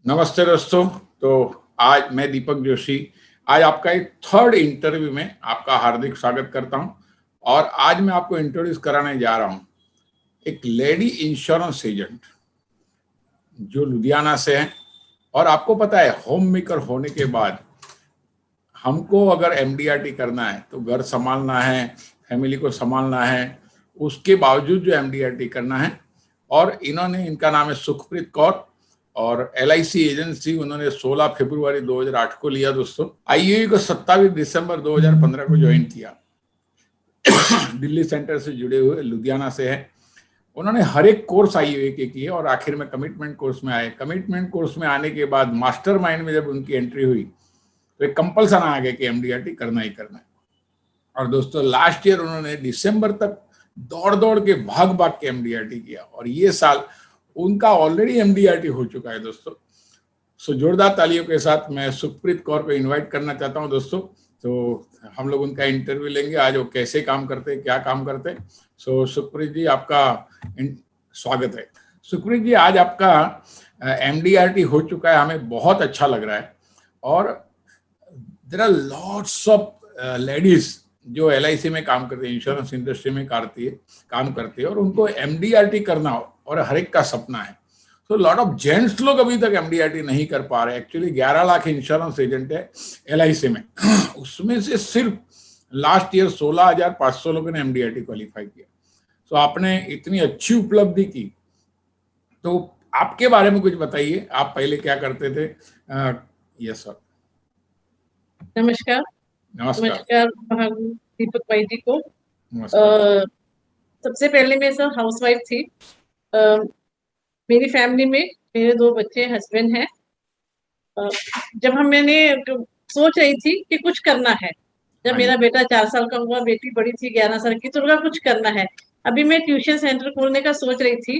नमस्ते दोस्तों। तो आज मैं दीपक जोशी आज आपका एक थर्ड इंटरव्यू में आपका हार्दिक स्वागत करता हूं। और आज मैं आपको इंट्रोड्यूस कराने जा रहा हूं एक लेडी इंश्योरेंस एजेंट जो लुधियाना से है। और आपको पता है, होम मेकर होने के बाद हमको अगर एमडीआरटी करना है तो घर संभालना है, फैमिली को संभालना है, उसके बावजूद जो एमडीआरटी करना है। और इनका नाम है सुखप्रीत कौर और एलआईसी एजेंसी उन्होंने 16 फरवरी 2008 को लिया दोस्तों। आईयूई को 27 दिसंबर 2015 को ज्वाइन किया। दिल्ली सेंटर से जुड़े हुए, लुधियाना से है। उन्होंने हर एक कोर्स आईयूई के किए और आखिर में कमिटमेंट कोर्स में आए। कमिटमेंट कोर्स में आने के बाद मास्टरमाइंड में जब उनकी एंट्री हुई तो एक कंपल्सन आ गया कि एमडीआरटी करना ही करना है। और दोस्तों लास्ट ईयर उन्होंने दिसंबर तक दौड़ दौड़ के भाग भाग के एमडीआरटी किया और ये साल उनका ऑलरेडी एमडीआरटी हो चुका है दोस्तों। सो जोरदार तालियों के साथ मैं सुखप्रीत कौर को इनवाइट करना चाहता हूं दोस्तों। तो हम लोग उनका इंटरव्यू लेंगे आज, वो कैसे काम करते हैं, क्या काम करते हैं। सो सुखप्रीत जी, आपका स्वागत है। सुखप्रीत जी, आज आपका एमडीआरटी हो चुका है, हमें बहुत अच्छा लग रहा है। और there are lots of ladies जो एलआईसी में काम करती है, इंश्योरेंस इंडस्ट्री में काम करती है और उनको एमडीआरटी करना और हर एक का सपना है। तो लॉट ऑफ जेंट्स लोग अभी तक एमडीआरटी नहीं कर पा रहे। एक्चुअली 11 लाख इंश्योरेंस एजेंट है एलआईसी में, उसमें से सिर्फ लास्ट ईयर 16,500 लोगों ने एमडीआरटी क्वालिफाई किया। तो आपने इतनी अच्छी उपलब्धि की, तो आपके बारे में कुछ बताइए। आप पहले क्या करते थे? Yes sir. नमस्कार। नमस्कार दीपक भाई जी को। सबसे पहले मैं सर हाउसवाइफ थी। मेरी फैमिली में मेरे 2 बच्चे, हस्बैंड हैं। जब मैंने सोच रही थी कि कुछ करना है, जब मेरा बेटा 4 साल का हुआ, बेटी बड़ी थी 11 साल की, तो उनका कुछ करना है। अभी मैं ट्यूशन सेंटर खोलने का सोच रही थी,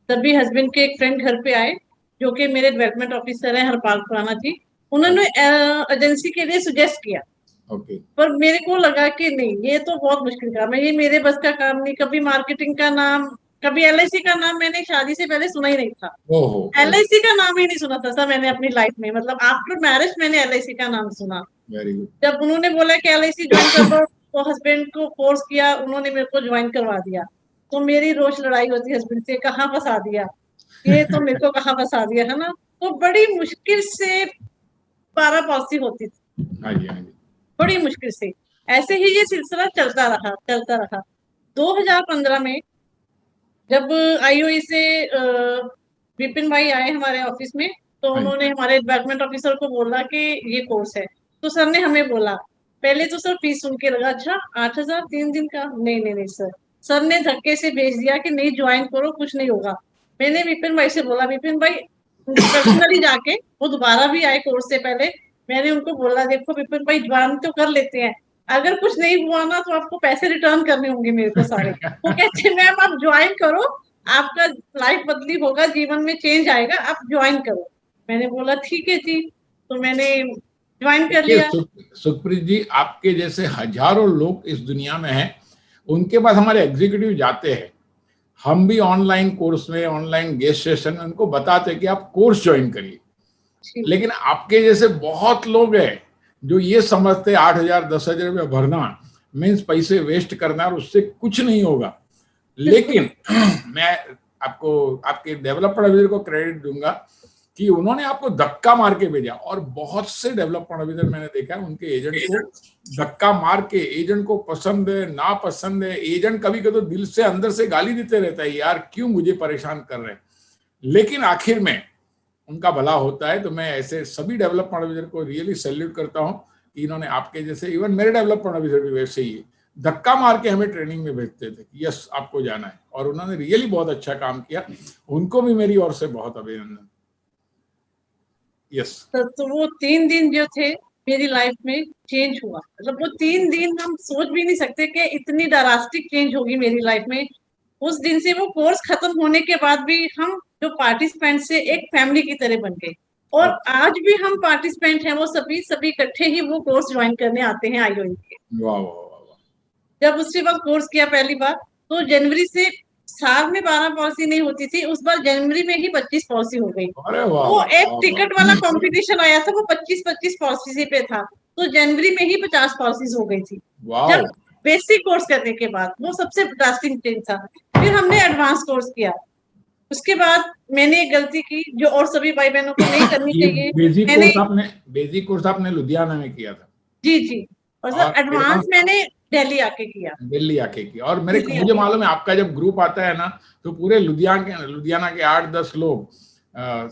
तभी हस्बैंड के एक फ्रेंड घर पे आए जो कि मेरे डेवलपमेंट ऑफिसर हैं, हरपाल खुराना जी। उन्होंने एजेंसी के लिए सुजेस्ट किया। पर मेरे को लगा कि नहीं, ये तो बहुत मुश्किल काम है, ये मेरे बस का काम नहीं। कभी मार्केटिंग का नाम, कभी एलआईसी का नाम मैंने शादी से पहले सुना ही नहीं था। एलआईसी का नाम ही नहीं सुना था सर मैंने अपनी लाइफ में। मतलब आफ्टर मैरिज मैंने एलआईसी का नाम सुना। जब उन्होंने बोला कि एलआईसी ज्वाइन कर लो, तो हस्बैंड को फोर्स किया, उन्होंने मेरे को ज्वाइन करवा दिया। तो मेरी रोज लड़ाई होती हस्बैंड से, कहाँ फंसा दिया, ये तो मेरे को कहाँ फंसा दिया, है ना। तो बड़ी मुश्किल से पारापासी होती थी, बड़ी मुश्किल से। ऐसे ही ये सिलसिला चलता रहा। 2015 में जब आईओई से विपिन भाई आए हमारे ऑफिस में, तो उन्होंने हमारे डेवलपमेंट ऑफिसर को बोला कि ये कोर्स है। तो सर ने हमें बोला, पहले तो सर फीस सुन के लगा, अच्छा 8,000 3 दिन का। नहीं सर ने धक्के से भेज दिया कि नहीं, ज्वाइन करो, कुछ नहीं होगा। मैंने विपिन भाई से बोला, विपिन भाई पर्सनली जाके, वो दोबारा भी आए कोर्स से पहले, मैंने उनको बोला, देखो विपिन भाई, ज्वाइन तो कर लेते हैं, अगर कुछ नहीं हुआ ना तो आपको पैसे रिटर्न करने होंगे मेरे को सारे। वो कहते मैम आप ज्वाइन करो, आपका लाइफ बदली होगा, जीवन में चेंज आएगा, आप ज्वाइन करो। मैंने बोला ठीक है जी, तो मैंने ज्वाइन कर लिया। सुखप्रीत जी, आपके जैसे हजारों लोग इस दुनिया में हैं, उनके पास हमारे एग्जीक्यूटिव जाते हैं। हम भी ऑनलाइन कोर्स में, ऑनलाइन गेस्ट सेशन में उनको बताते हैं कि आप कोर्स ज्वाइन करिए। लेकिन आपके जैसे बहुत लोग हैं जो ये समझते 8,000 10,000 रुपये भरना मीन्स पैसे वेस्ट करना और उससे कुछ नहीं होगा। लेकिन मैं आपको, आपके डेवलपर ऑफिसर को क्रेडिट दूंगा कि उन्होंने आपको धक्का मार के भेजा। और बहुत से डेवलपमेंट ऑफिसर मैंने देखा है, उनके एजेंट को धक्का मार के, एजेंट को पसंद है ना पसंद है, एजेंट कभी कभी तो दिल से अंदर से गाली देते रहता है, यार क्यों मुझे परेशान कर रहे हैं, लेकिन आखिर में उनका भला होता है। तो मैं ऐसे सभी डेवलपमेंट ऑफिसर को रियली सैल्यूट करता हूं कि इन्होंने आपके जैसे, इवन मेरे डेवलपमेंट ऑफिसर भी वैसे ही धक्का मार के हमें ट्रेनिंग में भेजते थे, यस आपको जाना है, और उन्होंने रियली बहुत अच्छा काम किया। उनको भी मेरी ओर से बहुत अभिनंदन। यस तो वो 3 दिन जो थे मेरी लाइफ में चेंज हुआ। मतलब वो 3 दिन हम सोच भी नहीं सकते कि इतनी ड्रास्टिक चेंज होगी मेरी लाइफ में। उस दिन से, वो कोर्स खत्म होने के बाद भी, हम जो पार्टिसिपेंट से एक फैमिली की तरह बन गए। और आज भी हम पार्टिसिपेंट हैं, वो सभी इकट्ठे ही वो कोर्स ज्वाइन करने आते हैं आईओई के। वाह। जब उसके बाद कोर्स किया पहली बार, तो जनवरी से साल में 12 पॉलिसी नहीं होती थी, उस बार जनवरी में ही 25 पॉलिसी हो गई। अरे वाह वो वाह एक वाह टिकट वाला कंपटीशन आया था, वो 25-25 पॉलिसी पे था, तो जनवरी में ही 50 पॉलिसीज हो गई थी। वाह जब बेसिक कोर्स करने के बाद वो सबसे ड्रास्टिक चेंज था। फिर हमने एडवांस कोर्स किया। उसके बाद मैंने एक गलती की जो और सभी भाई बहनों को नहीं करनी ये चाहिए। मैंने बेसिक कोर्स आपने लुधियाना में किया था जी जी, और और सर एडवांस एडवांस मैंने दिल्ली आके किया। दिल्ली आके किया। और दिल्ली मुझे आके मालूम है आपका जब ग्रुप आता है ना तो पूरे लुधियाना के 8-10 लोग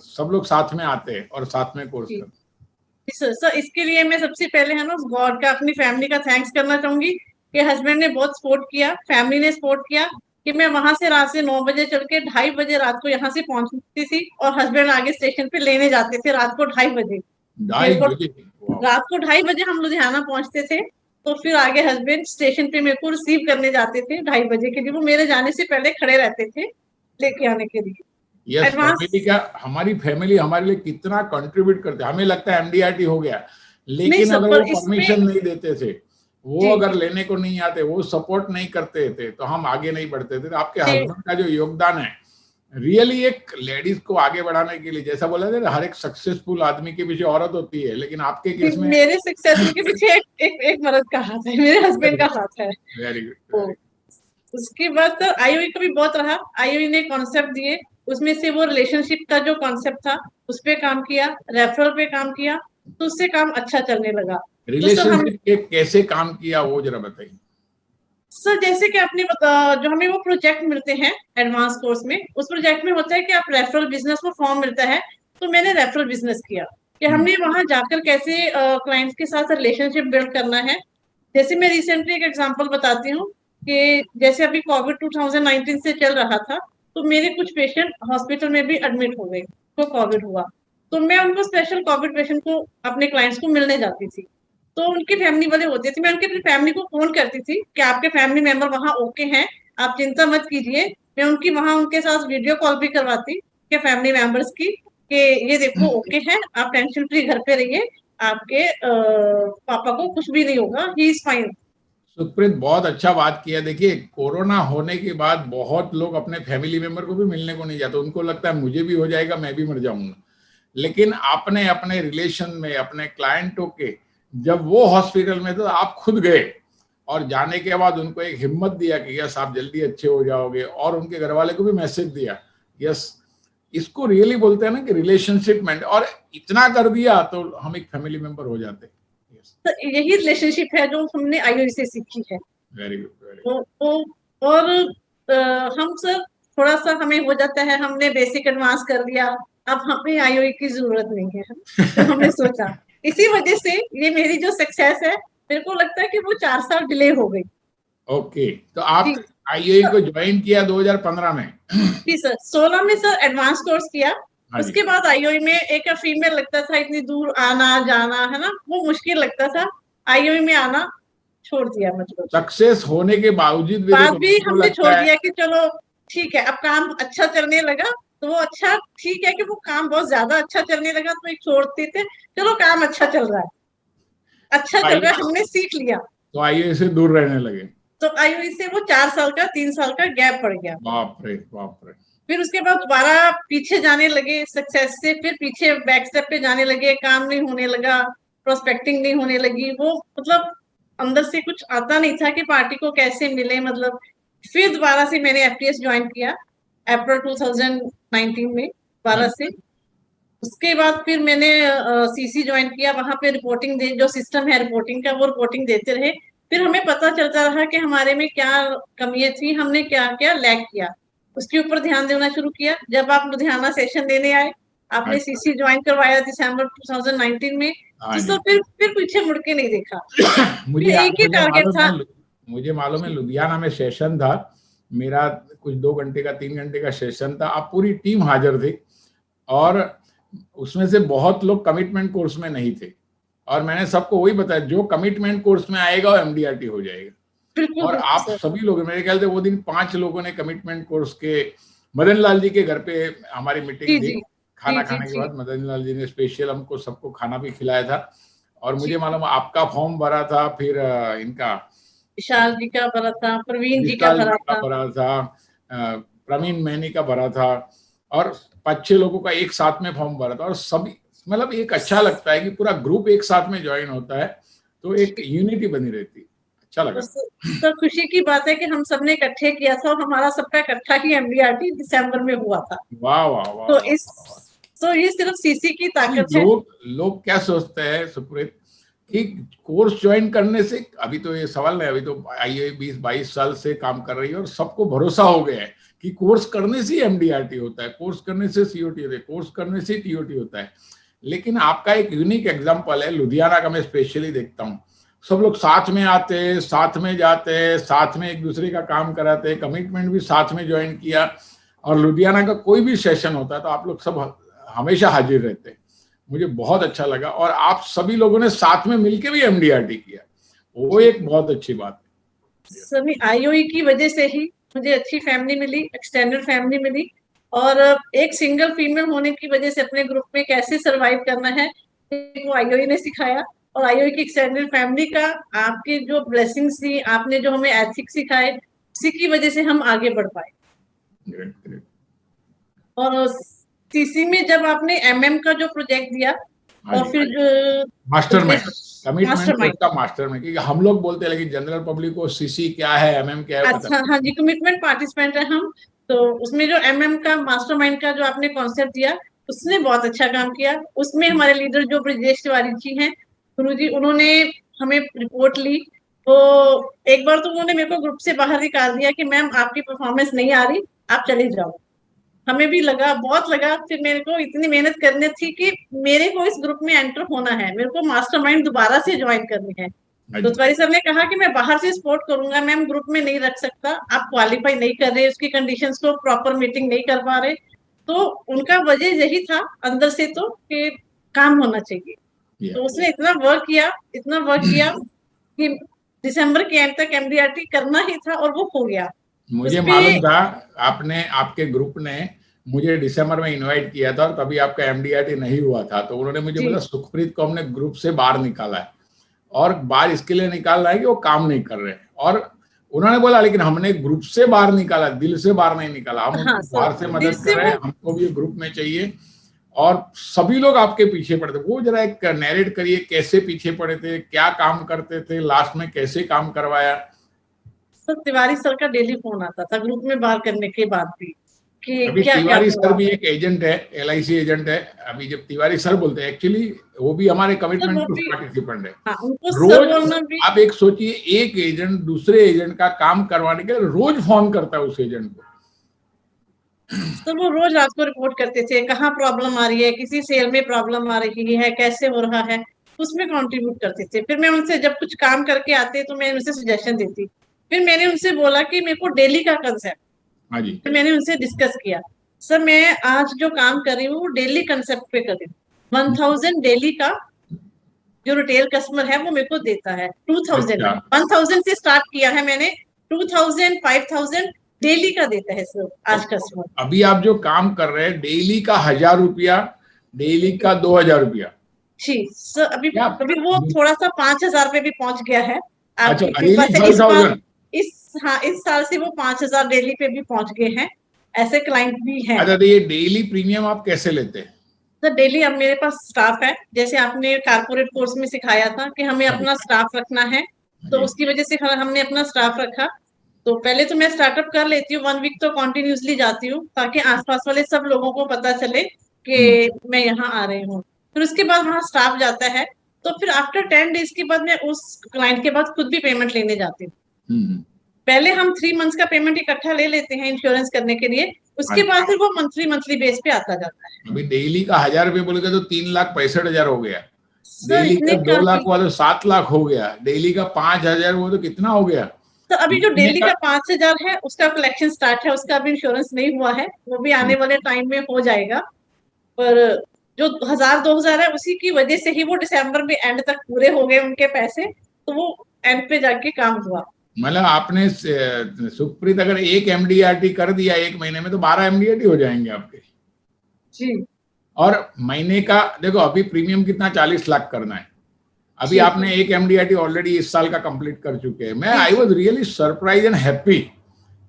सब लोग साथ में आते हैं और साथ में कोर्स जी करते सर, इसके लिए मैं सबसे पहले है ना गॉड का, अपनी फैमिली का थैंक्स करना चाहूंगी कि हस्बैंड ने बहुत सपोर्ट किया, फैमिली ने सपोर्ट किया कि मैं वहां से रात से 9 बजे चल के 2:30 बजे रात को यहाँ से पहुंचती थी, और हस्बैंड आगे स्टेशन पे लेने जाते थे रात को 2:30 बजे। हैं। मेरे 2:30 को बजे वाह रात को 2:30 बजे हम लुधियाना पहुंचते थे, तो फिर आगे हस्बैंड स्टेशन पे मेरे को रिसीव करने जाते थे 2:30 बजे के लिए। वो मेरे जाने से पहले खड़े रहते थे लेके आने के लिए। यस एडवांस हमारी फैमिली हमारे लिए कितना कंट्रीब्यूट करते हैं। हमें लगता है एमडीआरटी हो गया, नहीं लेकिन सब अगर पर वो इसमें परमिशन नहीं देते थे, वो जी अगर लेने को नहीं आते, वो सपोर्ट नहीं करते थे, तो हम आगे नहीं बढ़ते थे। तो आपके जी हस्बैंड का जो योगदान है रियली एक लेडीज को आगे बढ़ाने के लिए, जैसा बोला था हर एक सक्सेसफुल आदमी के पीछे औरत होती है, लेकिन आपके केस में मेरे सक्सेसफुल के पीछे एक मर्द का हाथ है, मेरे हस्बैंड का हाथ है। वेरी गुड तो उसके बाद तो आईओई का भी बहुत रहा। आईओई ने कॉन्सेप्ट दिए, उसमें से वो रिलेशनशिप का जो कॉन्सेप्ट था उस पे काम किया, रेफरल पे काम किया, तो उससे काम अच्छा चलने लगा। तो सर हम रिलेशनशिप के कैसे काम किया वो जरा बताइए। सर जैसे कि आपने जो हमें वो प्रोजेक्ट मिलते हैं एडवांस कोर्स में, उस प्रोजेक्ट में होता है कि आप रेफरल बिजनेस को फॉर्म मिलता है, तो मैंने रेफरल बिजनेस किया कि हम्म, हमने वहां जाकर कैसे क्लाइंट्स के साथ रिलेशनशिप बिल्ड करना है। जैसे मैं रिसेंटली एक एग्जांपल बताती हूँ कि जैसे अभी कोविड 2019 से चल रहा था, तो मेरे कुछ पेशेंट हॉस्पिटल में भी एडमिट हो गए, तो कोविड हुआ, तो मैं उनको स्पेशल कोविड पेशेंट को अपने क्लाइंट्स को मिलने जाती थी। तो उनके फैमिली वाले होते थे, मैं उनके अपनी फैमिली को फोन करती थी कि आपके फैमिली मेंबर वहां ओके हैं, आप चिंता मत कीजिए। मैं उनकी वहां उनके साथ वीडियो कॉल भी करवाती के फैमिली मेंबर्स की कि ये देखो ओके है, आप टेंशन फ्री घर पे रहिए, आपके पापा को कुछ भी नहीं होगा, ही इज फाइन। सुप्रीत बहुत अच्छा बात किया। देखिए कोरोना होने के बाद बहुत लोग अपने फैमिली मेंबर को भी मिलने को नहीं जाते, उनको लगता है मुझे भी हो जाएगा, मैं भी मर जाऊंगा। लेकिन आपने अपने रिलेशन में अपने क्लाइंटों के, जब वो हॉस्पिटल में तो आप खुद गए और जाने के बाद उनको एक हिम्मत दिया कि यस आप जल्दी अच्छे हो जाओगे, और उनके घर वाले को भी मैसेज दिया यस। इसको रियली बोलते हैं ना कि रिलेशनशिप में, और इतना कर दिया तो हम एक फैमिली मेंबर हो जाते हैं। यस तो यही रिलेशनशिप है जो हमने आईओई से सीखी है। वेरी गुड वेरी और हम सर थोड़ा सा हमें हो जाता है, हमने बेसिक एडवांस कर लिया, अब हमें आईओई की जरूरत नहीं है, तो हमने सोचा इसी वजह से ये मेरी जो सक्सेस है, मेरे को लगता है कि वो 4 साल डिले हो गई। ओके। तो जी आप आईएई को ज्वाइन किया 2015 में। जी सर, 16 में सर एडवांस कोर्स किया। हाँ जी। उसके बाद आईओई में एक फीमेल लगता था, इतनी दूर आना जाना है ना, वो मुश्किल लगता था, आईओई में आना छोड़ दिया मतलब। सक्सेस होने के बावजूद भी बाद देखो भी मेरे को हमने छोड़ लगता है, दिया कि चलो ठीक है, अब काम अच्छा चलने लगा, तो वो अच्छा ठीक है कि वो काम बहुत ज्यादा अच्छा चलने लगा तो एक छोड़ते थे, चलो काम अच्छा चल रहा है, अच्छा चल रहा है, हमने सीख लिया। तो आईएई से दूर रहने लगे। तो आईओई से वो 4 साल का 3 साल का गैप पड़ गया। बाप रे बाप रे। फिर उसके बाद दोबारा पीछे जाने लगे सक्सेस से, फिर पीछे बैक स्टेप पे जाने लगे, काम नहीं होने लगा, प्रोस्पेक्टिंग नहीं होने लगी, वो मतलब अंदर से कुछ आता नहीं था कि पार्टी को कैसे मिले मतलब। फिर दोबारा से मैंने एफटीएस ज्वाइन किया अप्रैल 2019 में हाँ दोबारा से। उसके बाद फिर मैंने सीसी ज्वाइन किया, वहां पे रिपोर्टिंग दे, जो सिस्टम है रिपोर्टिंग का वो रिपोर्टिंग देते रहे। फिर हमें पता चलता रहा कि हमारे में क्या कमियां थी, हमने क्या क्या लैक किया, उसके ऊपर ध्यान देना शुरू किया। जब आप लुधियाना सेशन देने आए, हाँ आपने सीसी ज्वाइन करवाया दिसंबर 2019 में, हाँ तो जी। सब फिर पीछे मुड़ के नहीं देखा, मुझे फिर एक ही मुझे टारगेट मालूम था। है, मुझे मालूम है लुधियाना में सेशन था मेरा, कुछ 2 घंटे का 3 घंटे का सेशन था। आप पूरी टीम हाजिर थी और उसमें से बहुत लोग कमिटमेंट कोर्स में नहीं थे, और मैंने सबको वही बताया जो कमिटमेंट कोर्स में आएगा वो एमडीआरटी हो जाएगा। बिल्कुल और बिल्कुल आप सर। सभी लोग, मेरे ख्याल से वो दिन 5 लोगों ने कमिटमेंट कोर्स के, मदन लाल जी के घर पे हमारी मीटिंग जी थी, जी जी खाना जी खाने के जी बाद मदन लाल जी ने स्पेशल हमको सबको खाना भी खिलाया था। और जी, मुझे मालूम है आपका फॉर्म भरा था, फिर इनका विशाल जी का भरा था, प्रवीण जी का विशाल भरा जी का था। भरा था, प्रवीण मैनी का भरा था और 5-6 लोगों का एक साथ में फॉर्म भरा था, और सभी मतलब एक अच्छा लगता है कि पूरा ग्रुप एक साथ में ज्वाइन होता है तो एक यूनिटी बनी रहती है, अच्छा लगा। तो खुशी की बात है कि हम सबने इकट्ठे किया था और हमारा सबका इकट्ठा ही MDRT दिसंबर में हुआ था। वाह वाह वाह। तो ये सिर्फ सीसी की ताकत है। लोग क्या सोचते हैं सुप्रीत कि कोर्स ज्वाइन करने से, अभी तो ये सवाल नहीं, अभी तो आईओए 20-22 साल से काम कर रही है और सबको भरोसा हो गया है कि कोर्स करने से MDRT होता है, कोर्स करने से COT होता है, कोर्स करने से TOT होता है। लेकिन आपका एक यूनिक एग्जाम्पल है, लुधियाना का मैं स्पेशली देखता हूँ, सब लोग साथ में आते हैं, साथ में जाते हैं, साथ में एक दूसरे का काम कराते हैं, कमिटमेंट भी साथ में ज्वाइन किया, और लुधियाना का कोई भी सेशन होता है तो आप लोग सब हमेशा हाजिर रहते हैं। मुझे बहुत अच्छा लगा, और आप सभी लोगों ने साथ में मिलकर भी MDRT किया, वो एक बहुत अच्छी बात है। सभी IOE की वजह से ही मुझे अच्छी फैमिली मिली, एक्सटेंडेड फैमिली मिली, और एक सिंगल फीमेल होने की वजह से अपने ग्रुप में कैसे सरवाइव करना है वो IOE ने सिखाया। और IOE की एक्सटेंडेड फैमिली का आपकी जो ब्लेसिंग्स थी, आपने जो हमें एथिक्स सिखाए, उसी की वजह से हम आगे बढ़ पाए। और CC में जब आपने MM का जो प्रोजेक्ट दिया और फिर मास्टरमाइंड, कमिटमेंट का मास्टरमाइंड, क्योंकि हम लोग बोलते हैं लेकिन जनरल पब्लिक को CC क्या है, MM क्या है अच्छा, हाँ जी, कमिटमेंट पार्टिसिपेंट है हम। तो उसमें जो MM का मास्टरमाइंड का जो आपने कॉन्सेप्ट दिया, उसने बहुत अच्छा काम किया। उसमें हमारे लीडर जो ब्रजेश तिवारी जी हैं, गुरुजी, उन्होंने हमें रिपोर्ट ली। तो एक बार तो उन्होंने मेरे को ग्रुप से बाहर निकाल दिया कि मैम आपकी परफॉर्मेंस नहीं आ रही, आप चले जाओ। हमें भी लगा, बहुत लगा। फिर मेरे को इतनी मेहनत करनी थी कि मेरे को इस ग्रुप में एंटर होना है, मेरे को मास्टरमाइंड दोबारा से ज्वाइन करनी है। तो तिवारी सर ने कहा कि मैं बाहर से सपोर्ट करूंगा, मैम ग्रुप में नहीं रख सकता, आप क्वालिफाई नहीं कर रहे, उसकी कंडीशंस को प्रॉपर मीटिंग नहीं कर पा रहे। तो उनका वजह यही था अंदर से तो कि काम होना चाहिए। तो उसने इतना वर्क किया कि दिसंबर के एंड तक MDRT करना ही था, और वो हो गया। मुझे मालूम था, आपके ग्रुप ने मुझे दिसंबर में इनवाइट किया था और तभी आपका MDRT नहीं हुआ था, तो उन्होंने मुझे बोला सुखप्रीत को हमने ग्रुप से बाहर निकाला है, और बाहर इसके लिए निकाल रहा है कि वो काम नहीं कर रहे हैं। और उन्होंने बोला लेकिन हमने ग्रुप से बाहर निकाला, दिल से बाहर नहीं निकाला, हम बाहर से मदद कर रहे हैं, हमको भी ग्रुप में चाहिए। और सभी लोग आपके पीछे पड़े थे। वो जरा एक नैरेट करिए, कैसे पीछे पड़े थे, क्या काम करते थे, लास्ट में कैसे काम करवाया? सर तिवारी सर का डेली फोन आता था ग्रुप में बात करने के बाद भी कि अभी क्या तिवारी सर भी एक एजेंट है, LIC एजेंट है। अभी जब तिवारी सर बोलते हैं, एक्चुअली वो भी हमारे कमिटमेंट के पार्टिसिपेंट है। रोज आप एक सोचिए, एक एजेंट दूसरे एजेंट का काम करवाने के लिए रोज फोन करता है उस एजेंट को। तो वो रोज रात को रिपोर्ट करते थे, कहाँ प्रॉब्लम आ रही है, किसी सेल में प्रॉब्लम आ रही है, कैसे हो रहा है, उसमें कंट्रीब्यूट करते थे। फिर मैं उनसे जब कुछ काम करके आते तो मैं उनसे सजेशन देती। फिर मैंने उनसे बोला कि मेरे को डेली का कंसेप्ट, फिर मैंने उनसे डिस्कस किया, सर मैं आज जो काम कर रही हूँ डेली कंसेप्ट पे कर रही हूँ। 1000 डेली का जो रिटेल कस्टमर है वो मेरे को देता है, 1000 से स्टार्ट किया है मैंने, 2000 5000 डेली का देता है सर आज कस्टमर। अभी आप जो काम कर रहे हैं डेली का 1000 रुपया, डेली का 2000 रुपया जी सर। अभी वो थोड़ा सा 5000 पे भी पहुंच गया है। अच्छा, इस साल से वो 5000 डेली पे भी पहुंच गए हैं, ऐसे क्लाइंट भी हैं। अच्छा, तो ये डेली प्रीमियम आप कैसे लेते हैं? सर डेली अब मेरे पास स्टाफ है, जैसे आपने कारपोरेट कोर्स में सिखाया था कि हमें अपना स्टाफ रखना है, तो उसकी वजह से हमने अपना स्टाफ रखा। तो पहले तो मैं स्टार्टअप कर लेती हूँ, 1 वीक तो कॉन्टिन्यूसली जाती हूँ, ताकि आसपास वाले सब लोगों को पता चले कि मैं यहाँ आ रही हूँ। फिर उसके बाद वहाँ स्टाफ जाता है, तो फिर आफ्टर 10 डेज के बाद मैं उस क्लाइंट के बाद खुद भी पेमेंट लेने जाती हूँ। पहले हम 3 मंथ्स का पेमेंट इकट्ठा ले लेते हैं इंश्योरेंस करने के लिए, उसके बाद फिर वो मंथली बेस पे आता जाता है। अभी डेली का 1000 रुपये बोलेगा तो 3,65,000 हो गया, डेली का 2 लाख हुआ तो 7 लाख हो गया, डेली का 5,000 हुआ तो कितना हो गया? तो अभी जो डेली का 5000 है उसका कलेक्शन स्टार्ट है, उसका अभी इंश्योरेंस नहीं हुआ है, वो भी आने वाले टाइम में हो जाएगा। पर जो 1000-2000 है उसी की वजह से ही वो दिसंबर में एंड तक पूरे हो गए उनके पैसे, तो वो एंड पे जाके काम हुआ। मतलब आपने सुखप्रीत अगर एक MDRT कर दिया 1 महीने में तो 12 MDRT हो जाएंगे आपके जी। और महीने का देखो अभी प्रीमियम कितना, 40 लाख करना है। अभी आपने एक MDRT ऑलरेडी इस साल का कंप्लीट कर चुके हैं। मैं I was really surprise and happy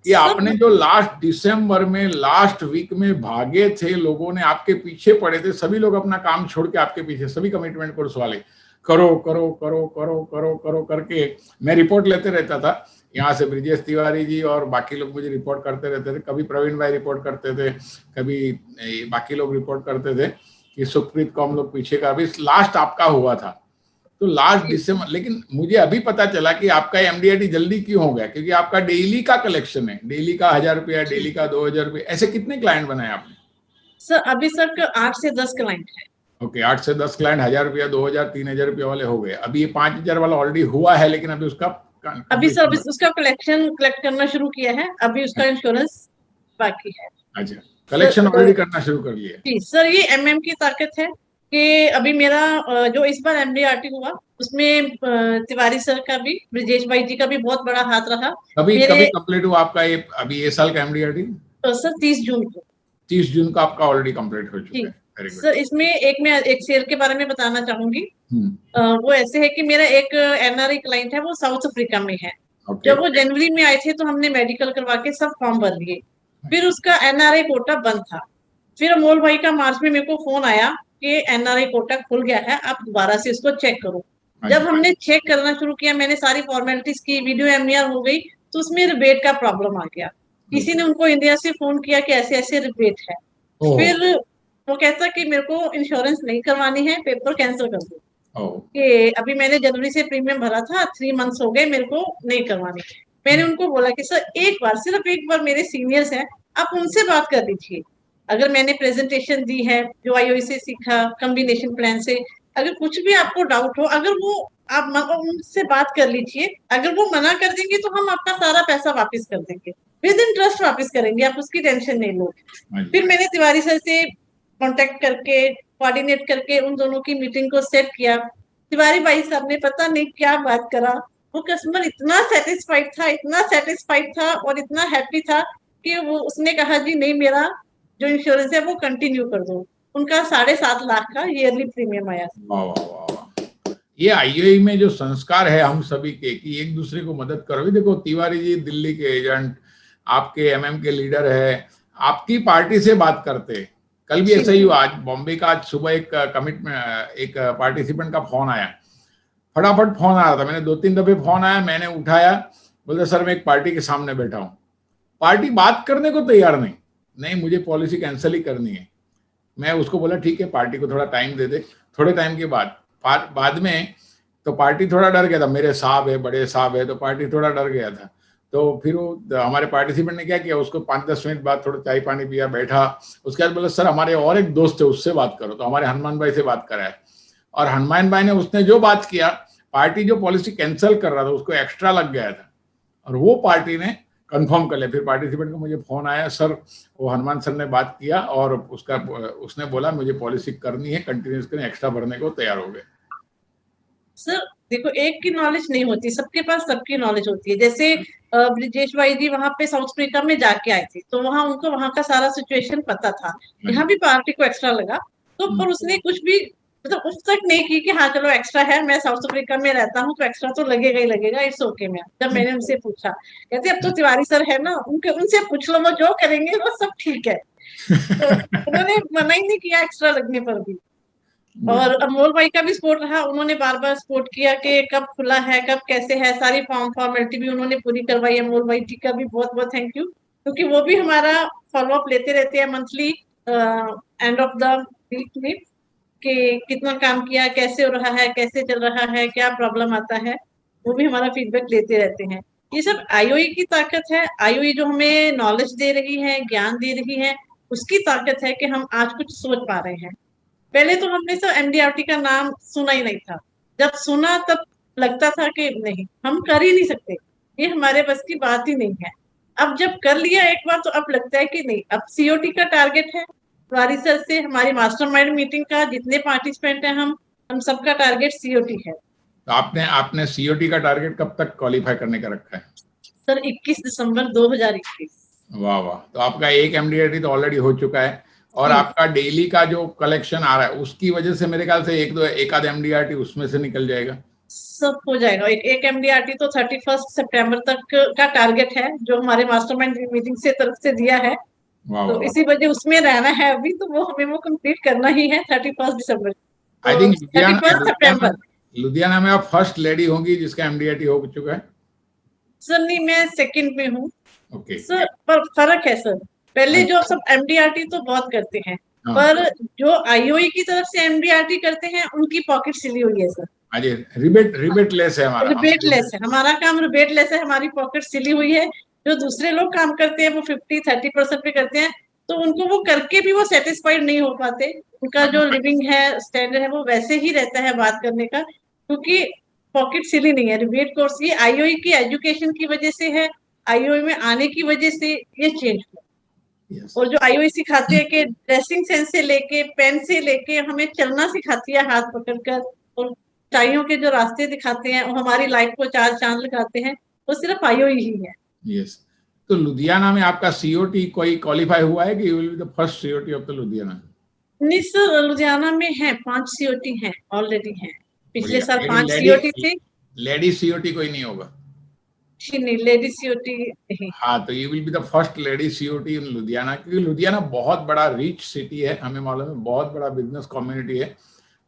कि आपने जो लास्ट दिसंबर में लास्ट वीक में भागे थे, लोगों ने आपके पीछे पड़े थे, सभी लोग अपना काम छोड़ के आपके पीछे, सभी कमिटमेंट कोर्स वाले, करो करो करो करो करो करो करके मैं रिपोर्ट लेते रहता था। यहाँ से ब्रिजेश तिवारी जी और बाकी लोग मुझे रिपोर्ट करते रहते थे, कभी प्रवीण भाई रिपोर्ट करते थे, कभी बाकी लोग रिपोर्ट करते थे कि सुखप्रीत को हम लोग पीछे का। अभी लास्ट आपका हुआ था तो लास्ट दिसंबर, लेकिन मुझे अभी पता चला कि आपका एमडीआरटी जल्दी क्यों हो गया, क्योंकि आपका डेली का कलेक्शन है, डेली का 1000 रुपया, डेली का 2000 रुपये। ऐसे कितने क्लाइंट बनाए आपने? सर अभी सर 8 से 10 क्लाइंट है। ओके, 8 से 10 क्लाइंट, 1000 रुपया, 2000, 3000 रुपया वाले हो गए। अभी ये 5000 वाला ऑलरेडी हुआ है, लेकिन अभी उसका अभी सर उसका कलेक्शन कलेक्ट करना शुरू किया है, अभी उसका इंश्योरेंस बाकी है। अच्छा, कलेक्शन ऑलरेडी करना शुरू कर लिया? जी सर, ये एमएम की ताकत है कि अभी मेरा जो इस बार एमडीआरटी हुआ उसमें तिवारी सर का भी, ब्रिजेश भाई जी का भी बहुत बड़ा हाथ रहा। कभी कंप्लीट हुआ आपका ये अभी ये साल का एमडीआरटी? सर 30 जून को। 30 जून का आपका ऑलरेडी कंप्लीट हो चुका है। सर इसमें मैं एक शेयर के बारे में बताना चाहूंगी। वो ऐसे है कि मेरा एक एनआरआई क्लाइंट है, वो साउथ अफ्रीका में है। जब वो जनवरी में आए थे तो हमने मेडिकल करवा के सब फॉर्म भर लिए, फिर उसका एनआरआई कोटा बंद था। फिर अमोल भाई का मार्च में मेरे को फोन आया कि एनआरआई कोटा खुल गया है, आप दोबारा से इसको चेक करो। जब हमने चेक करना शुरू किया, मैंने सारी फॉर्मेलिटीज की, वीडियो एमईआर हो गई, तो उसमें रिबेट का प्रॉब्लम आ गया। किसी ने उनको इंडिया से फोन किया कि ऐसे ऐसे रिबेट है। फिर वो कहता कि मेरे को इंश्योरेंस नहीं करवानी है, पेपर कैंसिल कर दो, कि अभी मैंने जनवरी से प्रीमियम भरा था, 3 मंथ्स हो गए, मेरे को नहीं करवानी। मैंने उनको बोला कि सर एक बार, सिर्फ एक बार, मेरे सीनियर्स हैं, आप उनसे बात कर लीजिए। अगर मैंने प्रेजेंटेशन दी है जो आईओई से सीखा, कॉम्बिनेशन प्लान से, अगर कुछ भी आपको डाउट हो, अगर वो आप उनसे बात कर लीजिए। अगर वो मना कर देंगे तो हम आपका सारा पैसा वापस कर देंगे, विद इंटरेस्ट वापस करेंगे, आप उसकी टेंशन नहीं लो। फिर मैंने तिवारी सर से कांटेक्ट करके, कोऑर्डिनेट करके उन दोनों की मीटिंग को सेट किया। तिवारी भाई साहब ने पता नहीं क्या बात करा, वो कस्टमर इतना सेटिस्फाइड था, इतना सेटिस्फाइड था और इतना हैप्पी था कि वो उसने कहा जी नहीं, मेरा जो इंश्योरेंस है वो कंटिन्यू कर दो। उनका 7.5 लाख का ईयरली प्रीमियम आया। वाह वाह वाह, ये आईओई में जो संस्कार है हम सभी के कि एक दूसरे को मदद करो। देखो तिवारी जी दिल्ली के एजेंट, आपके एमएम के लीडर है, आपकी पार्टी से बात करते। कल भी ऐसा ही हुआ, आज बॉम्बे का, आज सुबह एक पार्टिसिपेंट का फोन आया, फटाफट फोन आया था, मैंने 2-3 दफे फोन आया, मैंने उठाया, बोलते सर मैं एक पार्टी के सामने बैठा हूँ। पार्टी बात करने को तैयार नहीं, मुझे पॉलिसी कैंसिल ही करनी है। मैं उसको बोला ठीक है, पार्टी को थोड़ा टाइम दे दे। थोड़े टाइम के बाद में तो पार्टी थोड़ा डर गया था, मेरे साहब है, बड़े साहब है, तो पार्टी थोड़ा डर गया था। तो फिर वो हमारे पार्टिसिपेंट ने क्या किया, उसको 5-10 मिनट बाद थोड़ा चाय पानी पिया, बैठा। उसके बाद बोला सर हमारे और एक दोस्त है, उससे बात करो। तो हमारे हनुमान भाई से बात कराया, और हनुमान भाई ने, उसने जो बात किया, पार्टी जो पॉलिसी कैंसिल कर रहा था उसको एक्स्ट्रा लग गया था, और वो पार्टी ने कंफर्म कर लिया। फिर पार्टिसिपेंट को मुझे फोन आया, सर वो हनुमान सर ने बात किया और उसने बोला मुझे पॉलिसी करनी है, कंटिन्यूस करनी, एक्स्ट्रा भरने को तैयार हो गए। सर देखो, एक की नॉलेज नहीं होती, सबके पास सबकी नॉलेज होती है। जैसे ब्रिजेश भाई जी वहां पे साउथ अफ्रीका में जाके आए थे, तो वहां उनको वहां का सारा सिचुएशन पता था। यहाँ भी पार्टी को एक्स्ट्रा लगा, तो पर उसने कुछ भी मतलब उस तक नहीं की कि हाँ चलो एक्स्ट्रा है, मैं साउथ अफ्रीका में रहता हूँ तो एक्स्ट्रा तो लगेगा ही लगेगा, इट्स ओके। मैं जब मैंने उनसे पूछा, कहते अब तो तिवारी सर है ना, उनसे पूछ लो, वो जो करेंगे वो सब ठीक है। तो उन्होंने मना ही नहीं किया एक्स्ट्रा लगने पर भी। और अमोल भाई का भी सपोर्ट रहा, उन्होंने बार बार सपोर्ट किया कि कब खुला है, कब कैसे है, सारी फॉर्मेलिटी भी उन्होंने पूरी करवाई। अमोल भाई जी का भी बहुत बहुत थैंक यू, क्योंकि वो भी हमारा फॉलोअप लेते रहते हैं monthly, end of the week में, कि कितना काम किया, कैसे हो रहा है, कैसे चल रहा है, क्या प्रॉब्लम आता है, वो भी हमारा फीडबैक लेते रहते हैं। ये सब आईओई की ताकत है। आईओई जो हमें नॉलेज दे रही है, ज्ञान दे रही है, उसकी ताकत है कि हम आज कुछ सोच पा रहे हैं। पहले तो हमने तो एमडीआरटी का नाम सुना ही नहीं था, जब सुना तब लगता था कि नहीं, हम कर ही नहीं सकते, ये हमारे बस की बात ही नहीं है। अब जब कर लिया एक बार, तो अब लगता है कि नहीं, अब सीओटी का टारगेट है। तिवारी सर से हमारी मास्टरमाइंड मीटिंग का जितने पार्टिसिपेंट हैं, हम सबका टारगेट सीओटी है। तो आपने सीओटी का टारगेट कब तक क्वालिफाई करने का रखा है? सर 21 दिसंबर 2021। वाह वाह, तो आपका एक एमडीआरटी तो ऑलरेडी हो चुका है, और आपका डेली का जो कलेक्शन आ रहा है उसकी वजह से मेरे ख्याल से एक आध एमडीआरटी उसमें से निकल जाएगा। सब हो जाएगा। एक MDRT तो 31 सितंबर तक का टारगेट है जो हमारे मास्टरमाइंड मीटिंग से तरफ से दिया है। वाह तो वाह। इसी वजह उसमें रहना है अभी, तो वो हमें वो कंप्लीट करना ही है 31 दिसंबर, आई तो थिंक 31 लुधियाना सितंबर। लुधियाना में आप फर्स्ट लेडी होंगी जिसका एमडीआईटी हो चुका है। सर नहीं, मैं सेकंड में हूँ ओके। सर, पर फर्क है सर। पहले जो अच्छा। सब MDRT तो बहुत करते हैं, हाँ। पर जो IOE की तरफ से MDRT करते हैं उनकी पॉकेट सिली हुई है सर। अजय, रिबेट लेस है हमारा, हमें रिबेटलेस है हमारा काम, रिबेटलेस है, हमारी पॉकेट सिली हुई है। जो दूसरे लोग काम करते हैं वो 50-30% पे करते हैं, तो उनको वो करके भी वो सेटिस्फाइड नहीं हो पाते। उनका जो लिविंग है, स्टैंडर्ड है, वो वैसे ही रहता है बात करने का, क्योंकि पॉकेट सिली नहीं है। रिबेट कोर्स ये IOE की एजुकेशन की वजह से है, IOE में आने की वजह से ये चेंज हुआ। यस। और जो IOE सिखाते हैं कि ड्रेसिंग सेंस से लेके पेन से लेके हमें चलना सिखाती है हाथ पकड़कर, और ऊंचाइयों के जो रास्ते दिखाते हैं और हमारी लाइफ को चार चांद लगाते हैं, वो सिर्फ IOE ही है। यस। तो लुधियाना में आपका सीओटी कोई क्वालिफाई हुआ है कि you will be the first COT of the Ludhiana? नहीं सर, लुधियाना में है 5 COT हैं, ऑलरेडी हैं। पिछले बढ़िया, साल लेकिन 5 COT थे। लेडी सीओटी कोई नहीं होगा। नहीं, लेडी COT नहीं। हाँ, तो you will be the first lady COT in Ludhiana, क्योंकि लुधियाना बहुत बड़ा रिच सिटी है, हमें मालूम है, बहुत बड़ा बिजनेस कम्युनिटी है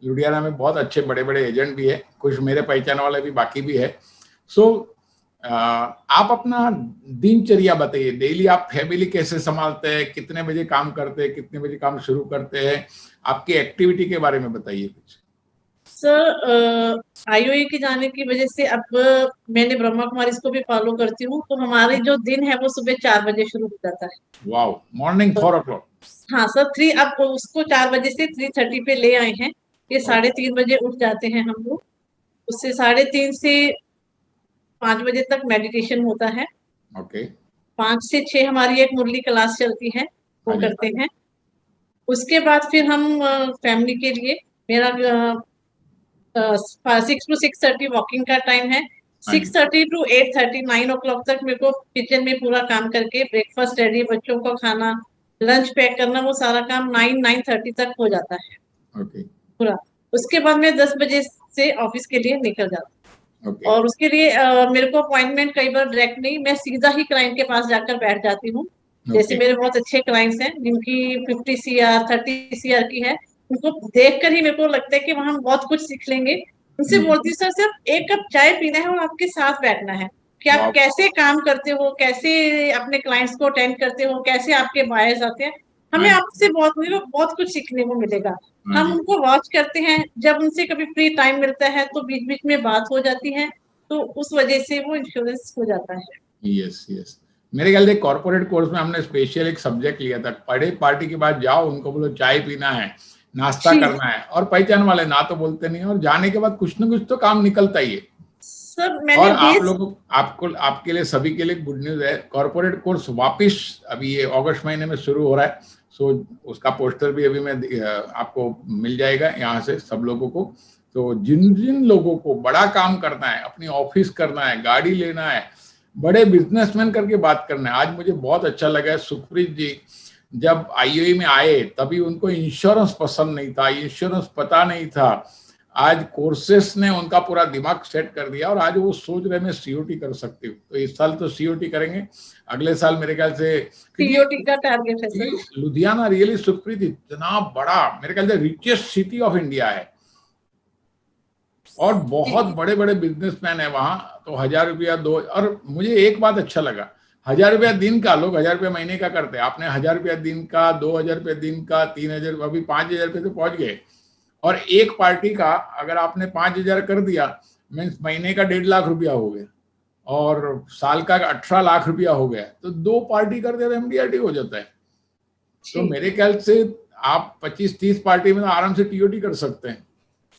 लुधियाना में, बहुत अच्छे बड़े बड़े एजेंट भी है, कुछ मेरे पहचान वाले भी बाकी भी है। सो आप अपना दिनचर्या बताइए, डेली आप फैमिली कैसे संभालते हैं, कितने बजे काम करते हैं, कितने बजे काम शुरू करते हैं, आपकी एक्टिविटी के बारे में बताइए कुछ। सर IOE के जाने की वजह से अब मैंने ब्रह्मा कुमारी इसको भी फॉलो करती हूँ, तो हमारे जो दिन है वो सुबह 4 बजे शुरू हो जाता है। Wow, morning 4 o'clock। हाँ सर, 3, अब उसको 4 बजे से 3:30 पे ले आए हैं। ये 3:30 बजे उठ जाते हैं हम लोग। उससे 3:30 से 5 बजे तक मेडिटेशन होता है। ओके। 5 से 6 हमारी एक मुरली क्लास चलती है, वो हाँ जी। करते हैं। उसके बाद फिर हम फैमिली के लिए, मेरा 6 to 6:30 वॉकिंग का टाइम है। हाँ जी। 6:30 to 8:30, 9 o'clock तक मेरे को किचन में पूरा काम करके ब्रेकफास्ट रेडी, बच्चों को खाना, लंच पैक करना, वो सारा काम 9-9:30 तक हो जाता है ओके। पूरा। उसके बाद मैं 10 बजे से ऑफिस के लिए निकल जाती हूँ। ओके। और उसके लिए मेरे को अपॉइंटमेंट कई बार डायरेक्ट नहीं, मैं सीधा ही क्लाइंट के पास जाकर बैठ जाती हूँ। जैसे ओके। मेरे बहुत अच्छे क्लाइंट्स हैं जिनकी 50 CR 30 CR की है, उनको देखकर ही मेरे को लगता है कि वहां हम बहुत कुछ सीख लेंगे। उनसे बोलती हूँ सर, सिर्फ एक कप चाय पीना है और आपके साथ बैठना है कि आप वाह। कैसे काम करते हो, कैसे अपने क्लाइंट्स को अटेंड करते हो, कैसे आपके बायर्स आते हैं। हाँ हमें जी। आपसे बहुत कुछ सीखने को मिलेगा। हाँ हम जी। उनको वॉच करते हैं, जब उनसे कभी फ्री टाइम मिलता है तो बीच बीच में बात हो जाती है, तो उस वजह से वो इंश्योरेंस हो जाता है। Yes yes. मेरे ख्याल से कॉर्पोरेट कोर्स में हमने स्पेशल एक सब्जेक्ट लिया था, बड़े पार्टी के बाद जाओ, उनको बोलो चाय पीना है, नाश्ता जी करना है, और पहचान वाले ना तो बोलते नहीं, और जाने के बाद कुछ ना कुछ तो काम निकलता ही है। सर, मैंने और आप 20 लोगों आपको आपके लिए सभी के लिए गुड न्यूज है, कॉर्पोरेट कोर्स वापिस अभी ये अगस्त महीने में शुरू हो रहा है। सो उसका पोस्टर भी अभी मैं आपको मिल जाएगा यहाँ से सब लोगों को। तो जिन जिन लोगों को बड़ा काम करना है, अपनी ऑफिस करना है, गाड़ी लेना है, बड़े बिजनेसमैन करके बात करना है, आज मुझे बहुत अच्छा लगा है सुखप्रीत जी जब IOE में आए तभी उनको इंश्योरेंस पसंद नहीं था, इंश्योरेंस पता नहीं था। आज कोर्सेस ने उनका पूरा दिमाग सेट कर दिया और आज वो सोच रहे मैं COT कर सकती हूँ। तो इस साल तो COT करेंगे, अगले साल मेरे ख्याल से, COT का टारगेट है सर। लुधियाना रियली सुखप्रीत इतना बड़ा मेरे ख्याल से रिचेस्ट सिटी ऑफ इंडिया है और बहुत बड़े बड़े बिजनेसमैन है वहां। तो 1,000 रुपया दो, और मुझे एक बात अच्छा लगा, 1,000 रुपया दिन का, लोग 1,000 रुपया महीने का करते हैं, आपने 1,000 रुपया दिन का, 2,000 रुपया दिन का, 3,000, अभी 5,000 रुपये तो पहुंच गए। और एक पार्टी का अगर आपने 5,000 कर दिया मीन्स महीने का 1.5 लाख रुपया हो गया और साल का 18 लाख रुपया हो गया, तो 2 पार्टी कर दे तो MDRT हो जाता है। तो मेरे ख्याल से आप 25-30 पार्टी में तो आराम से TOT कर सकते हैं।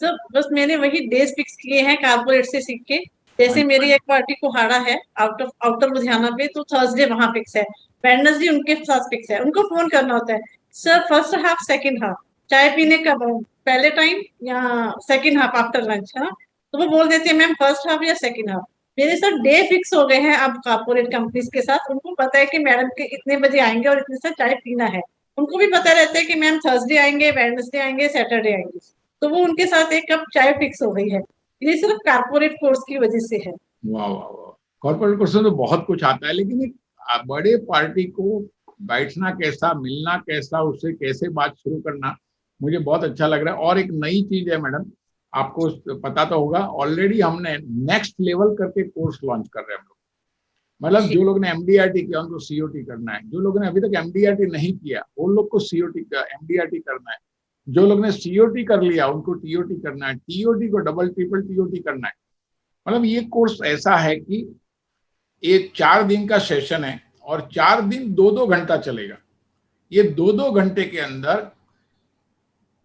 सर बस मैंने वही डेज फिक्स किए हैं कारपोरेट से सीख के। जैसे मेरी एक पार्टी कोहाड़ा है आउटर लुधियाना पे, तो थर्सडे वहां फिक्स है, वेडनेसडे उनके साथ फिक्स है। उनको फोन करना होता है, sir first half second half चाय पीने का पहले टाइम या सेकंड हाफ आफ्टर लंच, है ना? तो वो बोल देते हैं मैम फर्स्ट हाफ या सेकंड हाफ। मेरे साथ डे फिक्स हो गए हैं अब कारपोरेट कंपनीज के साथ। उनको पता है कि मैडम के इतने बजे आएंगे और इतने साथ चाय पीना है। उनको भी पता रहता है कि मैम थर्सडे आएंगे, वेडनेसडे आएंगे, सैटरडे आएंगे। तो वो उनके साथ एक कप चाय फिक्स हो गई है। ये सिर्फ कारपोरेट कोर्स की वजह से है। वाह वाह वाह, कॉर्पोरेट कोर्स में तो बहुत कुछ आता है, लेकिन एक बड़े पार्टी को बैठना कैसा, मिलना कैसा, उससे कैसे बात शुरू करना, मुझे बहुत अच्छा लग रहा है। और एक नई चीज है मैडम, आपको पता तो होगा, ऑलरेडी हमने नेक्स्ट लेवल करके कोर्स लॉन्च कर रहे हैं हम लोग। मतलब जो लोग ने एमडीआरटी किया उनको सीओटी करना है, जो लोगों ने अभी तक एमडीआरटी नहीं किया उन लोग को सीओटी का एमडीआरटी करना है, जो लोग ने सीओटी कर लिया उनको टीओटी करना है, टीओटी को डबल ट्रिपल टीओटी करना है। मतलब ये कोर्स ऐसा है कि ये 4 दिन का सेशन है और 4 दिन 2-2 घंटा चलेगा। ये 2-2 घंटे के अंदर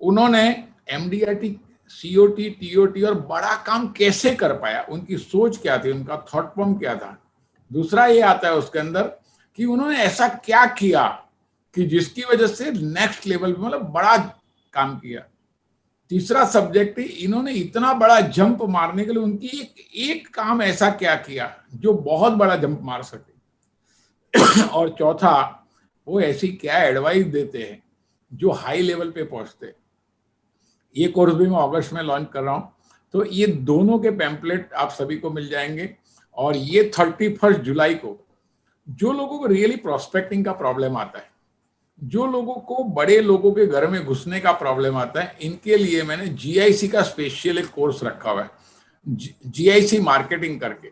उन्होंने एमडीआरटी, सीओटी, टीओटी और बड़ा काम कैसे कर पाया, उनकी सोच क्या थी, उनका थॉट फॉर्म क्या था। दूसरा ये आता है उसके अंदर कि उन्होंने ऐसा क्या किया कि जिसकी वजह से नेक्स्ट लेवल पे मतलब बड़ा काम किया। तीसरा सब्जेक्ट है, इन्होंने इतना बड़ा जंप मारने के लिए उनकी एक काम ऐसा क्या किया जो बहुत बड़ा जंप मार सके। और चौथा, वो ऐसी क्या एडवाइस देते हैं जो हाई लेवल पे पहुंचते हैं। ये कोर्स भी मैं अगस्त में लॉन्च कर रहा हूं, तो ये दोनों के पैम्पलेट आप सभी को मिल जाएंगे। और ये 31 जुलाई को जो लोगों को रियली प्रोस्पेक्टिंग का प्रॉब्लम आता है, जो लोगों को बड़े लोगों के घर में घुसने का प्रॉब्लम आता है, इनके लिए मैंने जीआईसी का स्पेशल एक कोर्स रखा हुआ है, जीआईसी मार्केटिंग करके।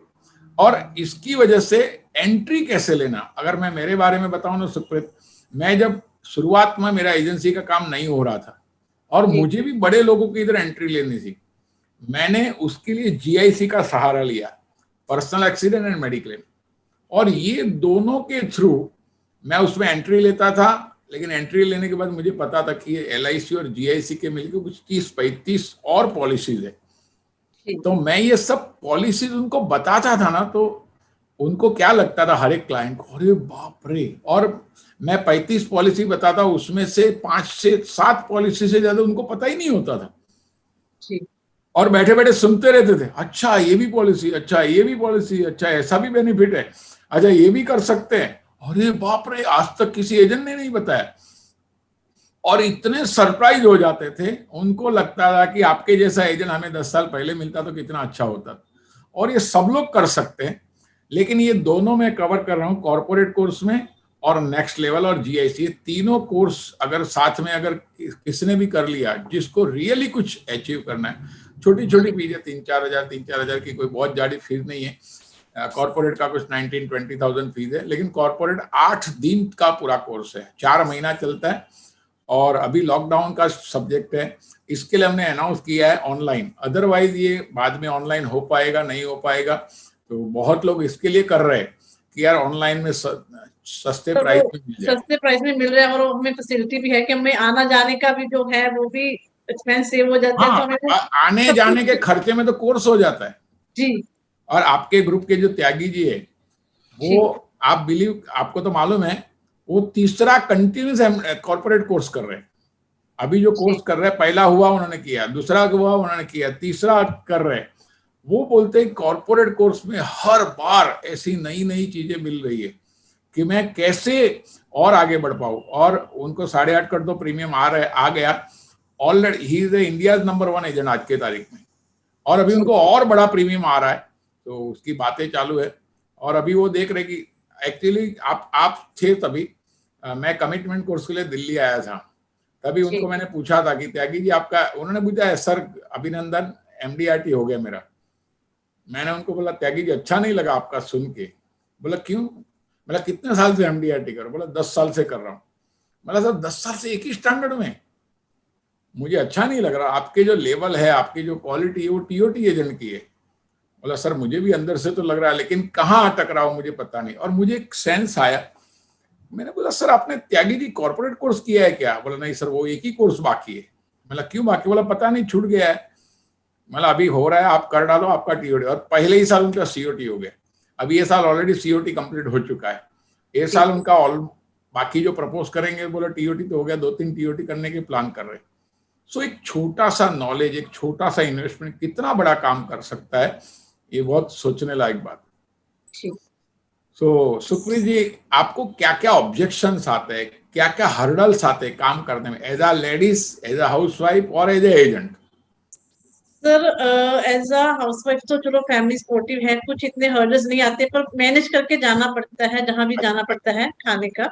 और इसकी वजह से एंट्री कैसे लेना, अगर मैं मेरे बारे में बताऊं ना सुप्रीत, मैं जब शुरुआत में मेरा एजेंसी का काम नहीं हो रहा था और मुझे भी बड़े लोगों की इधर एंट्री लेनी थी, मैंने उसके लिए जीआईसी का सहारा लिया, पर्सनल एक्सीडेंट एंड मेडिक्लेम। और ये दोनों के थ्रू मैं उसमें एंट्री लेता था, लेकिन एंट्री लेने के बाद मुझे पता था कि ये एलआईसी और जीआईसी के मिलकर कुछ 30-35 और पॉलिसीज है। तो मैं ये सब पॉलिसीज उनको बताता था ना, तो उनको क्या लगता था, हर एक क्लाइंट को, अरे बाप रे। और मैं 35 पॉलिसी बताता, उसमें से 5 से 7 पॉलिसी से ज्यादा उनको पता ही नहीं होता था। और बैठे बैठे सुनते रहते थे, अच्छा ये भी पॉलिसी, अच्छा ये भी पॉलिसी, अच्छा ऐसा भी बेनिफिट है, अच्छा ये भी कर सकते हैं, अरे बाप रे, आज तक किसी एजेंट ने नहीं बताया। और इतने सरप्राइज हो जाते थे, उनको लगता था कि आपके जैसा एजेंट हमें 10 साल पहले मिलता तो कितना अच्छा होता। और ये सब लोग कर सकते हैं, लेकिन ये दोनों मैं कवर कर रहा हूँ कॉर्पोरेट कोर्स में, और नेक्स्ट लेवल और जीआईसी, तीनों कोर्स अगर साथ में अगर किसने भी कर लिया, जिसको रियली कुछ अचीव करना है, छोटी छोटी फीस है, 3-4 हजार की, कोई बहुत ज्यादा फीस नहीं है। कॉर्पोरेट का कुछ 19-20,000 फीस है, लेकिन कॉर्पोरेट 8 दिन का पूरा कोर्स है, 4 महीना चलता है। और अभी लॉकडाउन का सब्जेक्ट है, इसके लिए हमने अनाउंस किया है ऑनलाइन, अदरवाइज ये बाद में ऑनलाइन हो पाएगा नहीं हो पाएगा। तो बहुत लोग इसके लिए कर रहे हैं कि यार ऑनलाइन में सस्ते प्राइस में मिल जाए, सस्ते प्राइस में मिल रहा है, और हमें फैसिलिटी भी है कि हमें आना जाने का भी जो है वो भी एक्सपेंस सेव हो जाता है। तो हमें आने जाने के खर्चे में तो कोर्स हो जाता है जी। और आपके ग्रुप के जो त्यागी जी है, वो आप बिलीव, आपको तो मालूम है, वो तीसरा कंटिन्यूस कॉर्पोरेट कोर्स कर रहे हैं। अभी जो कोर्स कर रहे हैं, पहला हुआ उन्होंने किया, दूसरा हुआ उन्होंने किया, तीसरा कर रहे हैं। वो बोलते हैं कॉर्पोरेट कोर्स में हर बार ऐसी नई नई चीजें मिल रही है कि मैं कैसे और आगे बढ़ पाऊं। और उनको 8.5 करोड़ तो प्रीमियम आ गया already. He is India number 1 agent आज के तारीख में, और अभी उनको और बड़ा प्रीमियम आ रहा है, तो उसकी बातें चालू है। और अभी वो देख रहे कि एक्चुअली आप थे तभी, मैं कमिटमेंट कोर्स के लिए दिल्ली आया था, तभी उनको मैंने पूछा था कि त्यागी जी आपका, उन्होंने पूछा है सर अभिनंदन एमडीआरटी हो गया मेरा। मैंने उनको बोला त्यागी जी अच्छा नहीं लगा आपका सुन के। बोला क्यों? बोला कितने साल से एमडीआरटी कर? बोला 10 साल से कर रहा हूँ। बोला सर 10 साल से एक ही स्टैंडर्ड में? मुझे अच्छा नहीं लग रहा, आपके जो लेवल है, आपकी जो क्वालिटी है वो टीओटी एजेंट की है। बोला सर मुझे भी अंदर से तो लग रहा है, लेकिन कहाँ अटक रहा हूँ मुझे पता नहीं। और मुझे एक सेंस आया, मैंने बोला सर आपने त्यागी जी कॉर्पोरेट कोर्स किया है क्या? बोला नहीं सर वो एक ही कोर्स बाकी है। बोला क्यों बाकी? बोला पता नहीं छूट गया है। मतलब अभी हो रहा है, आप कर डालो आपका टीओटी। और पहले ही साल उनका सीओटी हो गया, अभी ये साल ऑलरेडी सीओटी कंप्लीट हो चुका है। ये साल उनका बाकी जो प्रपोज करेंगे, बोला टीओटी तो हो गया, 2-3 टीओटी करने के प्लान कर रहे हैं। सो एक छोटा सा नॉलेज, एक छोटा सा इन्वेस्टमेंट कितना बड़ा काम कर सकता है, ये बहुत सोचने लायक बात। सो सुप्रीत जी, आपको क्या क्या ऑब्जेक्शंस आते हैं, क्या क्या हर्डल्स आते हैं काम करने में, as a ladies, as a housewife और as a agent? Sir as a housewife तो चलो फैमिली सपोर्टिव है, कुछ इतने हर्डल्स नहीं आते, पर मैनेज करके जाना पड़ता है जहां भी जाना पड़ता है खाने का।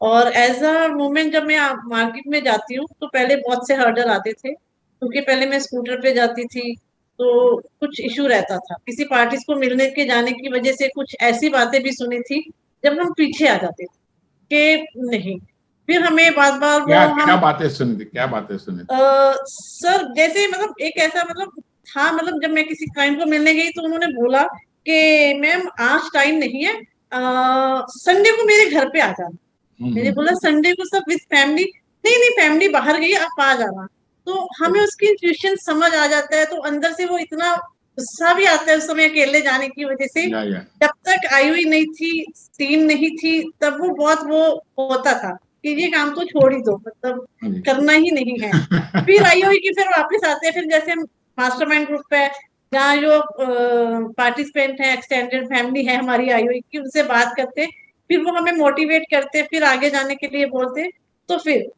और एज अ वुमेन जब मैं मार्केट में जाती हूँ तो पहले बहुत से हर्डल आते थे, क्योंकि पहले मैं स्कूटर पे जाती थी तो कुछ इशू रहता था, किसी पार्टीज को मिलने के जाने की वजह से कुछ ऐसी बातें भी सुनी थी जब हम पीछे आ जाते थे कि नहीं, फिर हमें बार बार वो क्या क्या हम बातें सुनी थी, क्या बातें सुनी थी? सर जैसे मतलब एक ऐसा मतलब था, मतलब जब मैं किसी क्लाइंट को मिलने गई तो उन्होंने बोला कि मैम आज टाइम नहीं है, संडे को मेरे घर पे आ जाना। मैंने बोला संडे को सब विद फैमिली? नहीं नहीं, फैमिली बाहर गई, आप आ जाना। तो हमें उसकी इंट्यूशन समझ आ जाता है, तो अंदर से वो इतना गुस्सा भी आता है उस समय अकेले जाने की वजह से। या जब तक आई हुई नहीं थी, टीम नहीं थी, तब वो बहुत वो होता था कि ये काम तो छोड़ ही दो, मतलब करना ही नहीं है। फिर आई हुई कि फिर वापस आते हैं, फिर जैसे हम मास्टरमाइंड ग्रुप है जहाँ जो पार्टिसिपेंट है, एक्सटेंडेड फैमिली है हमारी आई हुई की, उनसे बात करते, फिर वो हमें मोटिवेट करते, फिर आगे जाने के लिए बोलते। तो फिर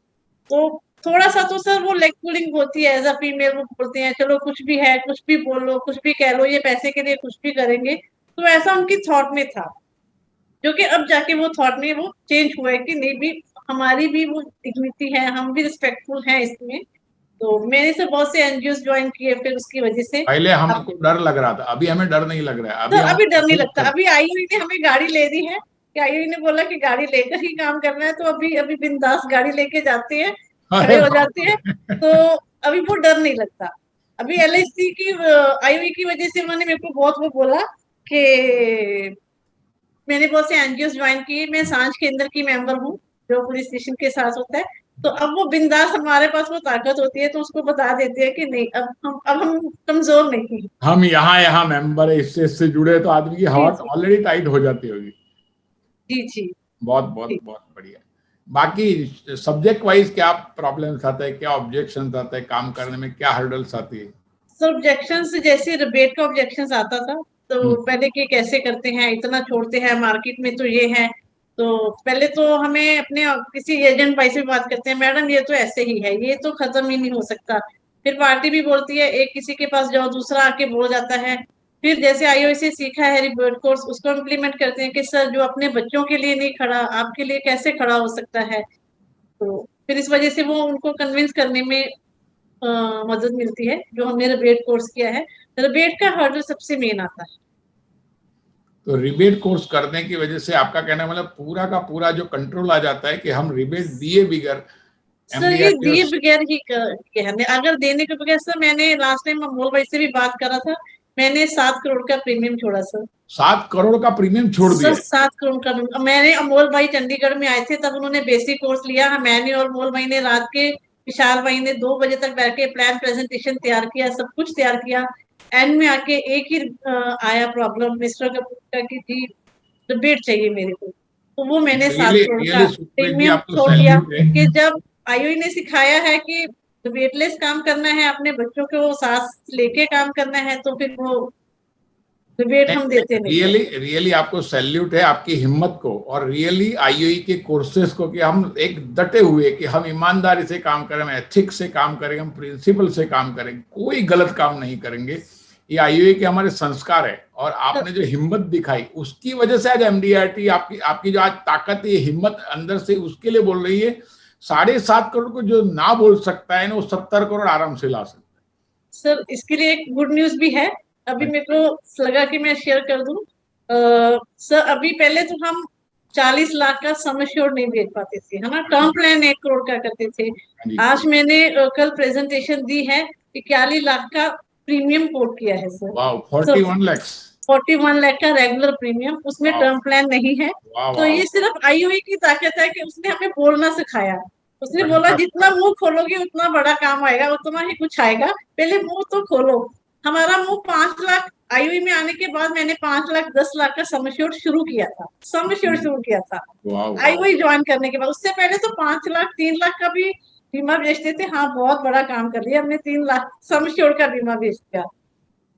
तो थोड़ा सा तो सर वो लेग पुलिंग होती है एज अ फीमेल, वो बोलते हैं चलो कुछ भी है, कुछ भी बोलो, कुछ भी कह लो, ये पैसे के लिए कुछ भी करेंगे। तो ऐसा उनकी थॉट में था, जो कि अब जाके वो थॉट में वो चेंज हुआ है कि नहीं भी, हमारी भी वो डिग्निटी है, हम भी रिस्पेक्टफुल हैं इसमें। तो मैंने से बहुत से एनजीओ ज्वाइन किए फिर उसकी वजह से। पहले अब हमको डर लग रहा था, अभी हमें डर नहीं लग रहा है, तो अभी हम अभी डर नहीं खुद लगता, अभी आई हुई ने हमें गाड़ी ले दी है कि आई हुई ने बोला कि गाड़ी लेकर ही काम करना है, तो अभी अभी बिंदास गाड़ी लेके जाते हैं, अरे खड़े हो बाप जाते हैं। रे। तो अभी वो डर नहीं लगता। अभी एलआईसी की आई हुई की वजह से उन्होंने मेरे को बहुत वो बोला कि मैंने बहुत से एनजीओ ज्वाइन किए, मैं सांझ केंद्र की मेंबर हूँ जो पुलिस स्टेशन के साथ होता है। तो अब वो बिंदास, हमारे पास वो ताकत होती है तो उसको बता देते हैं कि नहीं, अब हम कमजोर नहीं हैं। हम यहाँ यहाँ मेंबर है, इससे जुड़े, तो आदमी की जी हवा जी ऑलरेडी टाइट हो जाती होगी। जी जी बहुत बहुत जी। बहुत बढ़िया। बाकी सब्जेक्ट वाइज क्या प्रॉब्लम्स आते हैं, क्या ऑब्जेक्शंस आते हैं, काम करने में क्या हर्डल्स आती है? सो ऑब्जेक्शंस जैसे रिबेट का ऑब्जेक्शंस आता था, तो हम्म, पहले कि कैसे करते हैं, इतना छोड़ते हैं मार्केट में, तो ये है। तो पहले तो हमें अपने किसी एजेंट भाई से भी बात करते हैं, मैडम ये तो ऐसे ही है, ये तो खत्म ही नहीं हो सकता। फिर पार्टी भी बोलती है, एक किसी के पास जाओ दूसरा आके बोल जाता है। फिर जैसे आईओ से सीखा है रिबेट कोर्स, उसको इम्प्लीमेंट करते हैं कि सर जो अपने बच्चों के लिए नहीं खड़ा, आपके लिए कैसे खड़ा हो सकता है। तो फिर इस वजह से वो उनको कन्विंस करने में मदद मिलती है, जो हमने रिबेट कोर्स किया है। रिबेट का हर्डल सबसे मेन आता है। तो रिबेट कोर्स करने की वजह से आपका कहना मतलब पूरा का पूरा जो कंट्रोल आ जाता है कि हम रिबेट दिए बगैर सर ये एमडीआर दिए बगैर ही कहने, अगर देने के बगैर, सर मैंने लास्ट टाइम अमोल भाई से भी बात करा था, मैंने 7 करोड़ का प्रीमियम छोड़ा सर। 7 करोड़ का प्रीमियम छोड़ सर दिया है? 7 करोड़ का मैंने, अमोल भाई चंडीगढ़ में आए थे तब उन्होंने बेसिक कोर्स लिया, मैंने और अमोल भाई ने रात के, विशाल भाई ने 2 बजे तक बैठ के प्लान प्रेजेंटेशन तैयार किया, सब कुछ तैयार किया। एंड में आके एक ही आया प्रॉब्लम मिस्टर कपूर का कि जी डिबेट चाहिए मेरे को। तो वो मैंने सात रियली करोड़ का रियली सुप्रीत जी, प्रीमियम आपको छोड़ दिया सैल्यूट है। कि जब आईओई ने सिखाया है कि डिबेटलेस काम करना है, अपने बच्चों को साथ लेके काम करना है, तो फिर वो डिबेट हम देते नहीं है। रियली रियली आपको सैल्यूट है, आपकी हिम्मत को, और रियली आईओई के कोर्सेज को, कि हम एक डटे हुए कि हम ईमानदारी से काम करें, हम एथिक्स से काम करेंगे, हम प्रिंसिपल से काम करेंगे, कोई गलत काम नहीं करेंगे। ये आईओई के हमारे संस्कार है, और आपने जो हिम्मत दिखाई उसकी वजह से आज एमडीआरटी, आपकी आपकी जो आज ताकत है, ये हिम्मत अंदर से, उसके लिए बोल रही है। 7.5 करोड़ को जो ना बोल सकता है ना, वो 70 करोड़ आराम से ला सकता सर इसके लिए एक गुड न्यूज भी है, अभी है। मेरे को लगा कि मैं शेयर कर दूं। सर अभी पहले तो हम 40 लाख का सम एश्योर्ड नहीं भेज पाते थे, है ना, टर्म प्लान 1 करोड़ का करते थे। हाँ जी। आज मैंने कल प्रेजेंटेशन दी है, 41 लाख का प्रीमियम कोट किया है सर। वाह, सर 41 lakhs। 41 लाख का रेगुलर प्रीमियम, उसमें वाह टर्म प्लान नहीं है। वाह तो वाह। ये सिर्फ आईओई की ताकत है कि उसने हमें बोलना सिखाया। उसने बोला बढ़िया। जितना मुंह खोलोगे उतना बड़ा काम आएगा, उतना ही कुछ आएगा, पहले मुंह तो खोलो। हमारा मुंह 5 लाख, आईओई में आने के बाद मैंने 5 लाख 10 लाख का सम एश्योर्ड शुरू किया था, सम एश्योर्ड शुरू किया था वाह वाह। आईओई ज्वाइन करने के बाद। उससे पहले तो 5 लाख 3 लाख का भी बीमा बेचते थे, हाँ बहुत बड़ा काम कर लिया हमने, 3 लाख सम एश्योर्ड का बीमा बेच दिया।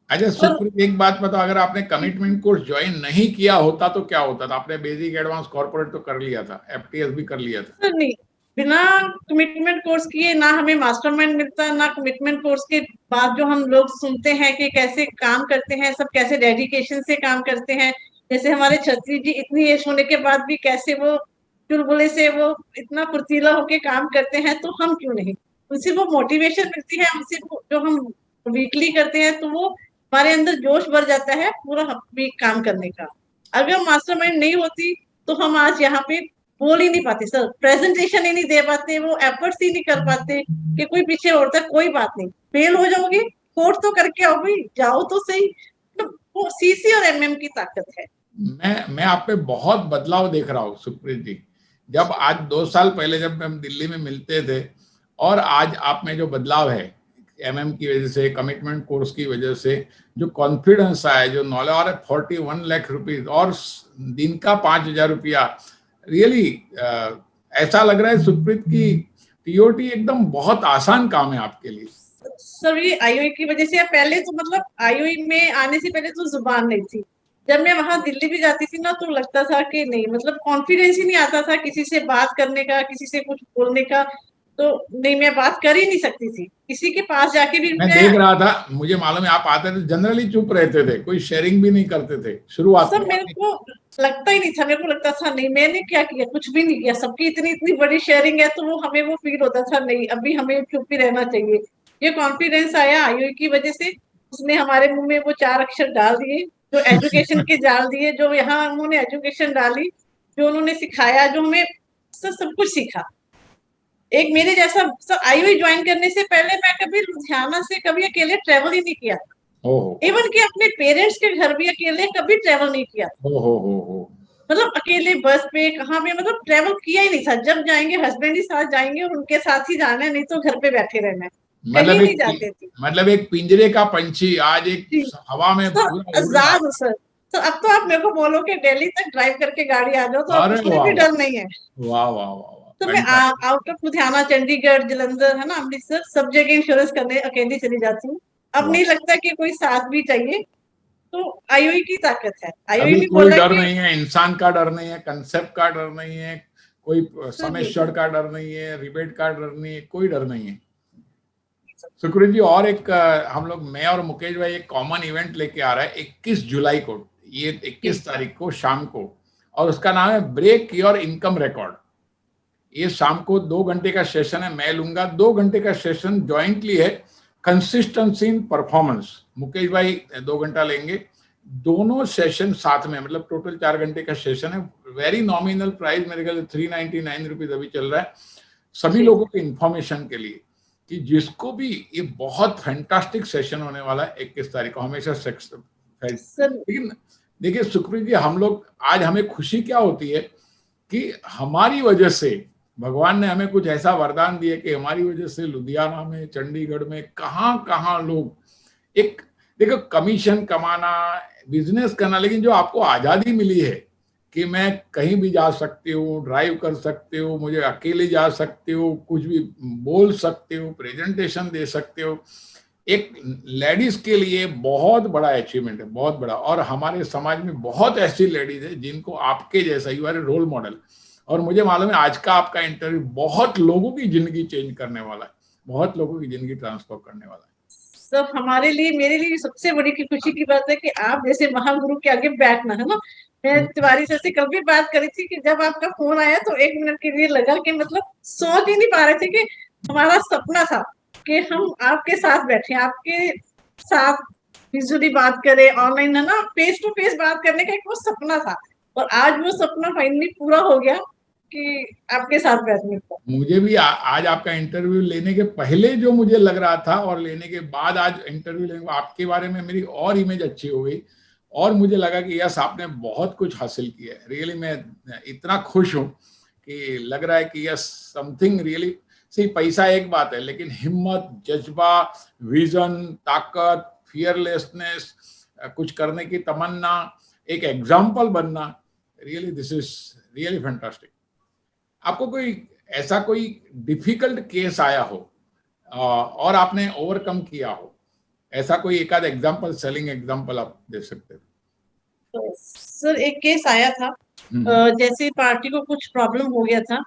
अच्छा पर सुप्रीत, एक बात बताओ, अगर आपने कमिटमेंट कोर्स ज्वाइन नहीं किया होता तो क्या होता था? आपने बेसिक एडवांस कॉर्पोरेट तो कर लिया था, एफटीएस भी कर लिया था। सर नहीं, बिना कमिटमेंट कोर्स किए ना हमें मास्टरमाइंड मिलता, ना कमिटमेंट कोर्स के बाद जो हम लोग सुनते हैं कि कैसे काम करते हैं, सब कैसे डेडिकेशन से काम करते हैं। जैसे हमारे छत्री जी इतनी एज होने के बाद भी कैसे वो चुलबुले से वो इतना फुर्तीला होके काम करते हैं, तो हम क्यों नहीं। उनसे वो मोटिवेशन मिलती है, उनसे जो हम वीकली करते हैं तो वो हमारे अंदर जोश भर जाता है पूरा वीक काम करने का। अगर मास्टरमाइंड नहीं होती तो हम आज यहाँ पे बोल ही नहीं पाते सर, प्रेजेंटेशन ही नहीं दे पाते, वो एफर्ट्स ही नहीं कर पाते कि कोई पीछे होता है, कोई बात नहीं, फेल हो जाओगे, कोर्स तो करके आओ भाई, जाओ तो सही। तो वो सीसी और एमएम की ताकत है। मैं आप पे बहुत बदलाव देख रहा हूँ सुप्रीत जी। जब आज 2 साल पहले जब हम दिल्ली में मिलते थे और आज आप में जो बदलाव है, एमएम की वजह से, कमिटमेंट कोर्स की वजह से, जो कॉन्फिडेंस आया, जो नॉलेज, और 41 लाख रुपीज और दिन का 5,000 रुपया, रियली ऐसा लग रहा है सुप्रीत की टीओटी एकदम बहुत आसान काम है आपके लिए। सर ये आईओई की वजह से, पहले तो मतलब आईओई में आने से पहले तो जुबान नहीं थी। जब मैं वहां दिल्ली भी जाती थी ना तो लगता था कि नहीं, मतलब कॉन्फिडेंस ही नहीं आता था किसी से बात करने का, किसी से कुछ बोलने का। तो नहीं, मैं बात कर ही नहीं सकती थी किसी के पास जाके भी। मैं देख रहा था, मुझे मालूम है, आप आते थे जनरली चुप रहते थे, कोई शेयरिंग भी नहीं करते थे शुरुआत सब में। मेरे को लगता ही नहीं था, मेरे को लगता था नहीं मैंने क्या किया, कुछ भी नहीं किया, सबकी इतनी इतनी बड़ी शेयरिंग है, तो वो हमें वो फील होता था नहीं अभी हमें चुप ही रहना चाहिए। ये कॉन्फिडेंस आया आईओई की वजह से, उसने हमारे मुंह में वो 4 अक्षर डाल दिए, जो एजुकेशन के डाल दिए, जो यहाँ उन्होंने एजुकेशन डाली, जो उन्होंने सिखाया, जो हमें सब कुछ सीखा। एक मेरे जैसा सर, आईओई ज्वाइन करने से पहले मैं कभी लुधियाना से कभी अकेले ट्रेवल ही नहीं किया, इवन कि अपने पेरेंट्स के घर भी अकेले कभी ट्रेवल नहीं किया। मतलब अकेले बस पे कहाँ पे, मतलब ट्रेवल किया ही नहीं था। जब जाएंगे हस्बैंड ही साथ जाएंगे और उनके साथ ही जाना है, नहीं तो घर पे बैठे रहना है, कहीं नहीं जाते थे। मतलब एक पिंजरे का पंछी आज एक हवा में पूरा उड़ रहा है। आजाद सर। तो अब तो आप मेरे को बोलो कि दिल्ली तक ड्राइव करके गाड़ी आ जाओ तो अब अरे उसमें वाह भी डर नहीं है। वाह वाह वाह वाह, तो मैं आउट ऑफ लुधियाना, चंडीगढ़, जलंधर, है ना, अमृतसर, सब जगह इंश्योरेंस करने अकेली चली जाती हूँ। अब नहीं लगता कि कोई साथ भी चाहिए। तो आईओई की ताकत है। आईओई अभी भी कोई बोला डर कि नहीं है, इंसान का डर नहीं है, कंसेप्ट का डर नहीं है, कोई समेश्वर का डर नहीं है, रिबेट का डर नहीं है, कोई डर नहीं है। सुकृत जी, और एक हम लोग, मैं और मुकेश भाई एक कॉमन इवेंट लेके आ रहा है 21 जुलाई को, ये 21 तारीख को शाम को, और उसका नाम है ब्रेक योर इनकम रिकॉर्ड। ये शाम को 2 घंटे का सेशन है, मैं लूंगा। 2 घंटे का सेशन ज्वाइंटली है, कंसिस्टेंसी इन परफॉर्मेंस। मुकेश भाई 2 घंटा लेंगे, दोनों सेशन साथ में, मतलब टोटल 4 घंटे का सेशन है। वेरी नॉमिनल प्राइस, मेरे ख्याल 399 रुपीज अभी चल रहा है सभी लोगों के इंफॉर्मेशन के लिए, कि जिसको भी, ये बहुत फैंटास्टिक सेशन होने वाला है 21 तारीख को। हमेशा लेकिन देखिए सुखप्रीत जी, हम लोग आज, हमें खुशी क्या होती है कि हमारी वजह से भगवान ने हमें कुछ ऐसा वरदान दिया कि हमारी वजह से लुधियाना में, चंडीगढ़ में, कहाँ कहाँ लोग, एक देखो, कमीशन कमाना, बिजनेस करना, लेकिन जो आपको आजादी मिली है कि मैं कहीं भी जा सकती हूँ, ड्राइव कर सकती हूँ, मुझे अकेले जा सकती हूँ, कुछ भी बोल सकती हूँ, प्रेजेंटेशन दे सकते हो, एक लेडीज के लिए बहुत बड़ा अचीवमेंट है, बहुत बड़ा। और हमारे समाज में बहुत ऐसी लेडीज है जिनको आपके जैसा, you are a role model. और मुझे मालूम है आज का आपका इंटरव्यू बहुत लोगों की जिंदगी चेंज करने वाला है, बहुत लोगों की जिंदगी ट्रांसफॉर्म करने वाला है। सब हमारे लिए, मेरे लिए सबसे बड़ी खुशी की बात है कि आप जैसे महागुरु के आगे बैठना, है ना। मैं तिवारी सर से कल भी बात करी थी कि जब आपका फोन आया तो 1 मिनट के लिए लगा कि मतलब सोच ही नहीं पा रहे थे कि हमारा सपना था कि हम आपके साथ बैठे, आपके साथ विजुअली बात करें, ऑनलाइन, है ना, फेस टू फेस बात करने का एक वो सपना था। और आज वो सपना फाइनली पूरा हो गया कि आपके साथ बैठने का। मुझे भी आज आपका इंटरव्यू लेने के पहले जो मुझे लग रहा था और लेने के बाद आज इंटरव्यू लेने, आपके बारे में मेरी और इमेज अच्छी हो गई, और मुझे लगा कि यस, आपने बहुत कुछ हासिल किया है। रियली मैं इतना खुश हूँ कि लग रहा है कि यस, समथिंग रियली। सिर्फ पैसा एक बात है, लेकिन हिम्मत, जज्बा, विजन, ताकत, फियरलेसनेस, कुछ करने की तमन्ना, एक एग्जाम्पल बनना, really this is really fantastic. आपको कोई ऐसा कोई डिफिकल्ट केस आया हो और आपने ओवरकम किया हो, ऐसा कोई एक आध एग्जांपल, सेलिंग एग्जांपल आप दे सकते हैं? सर एक केस आया था, जैसे पार्टी को कुछ प्रॉब्लम हो गया था,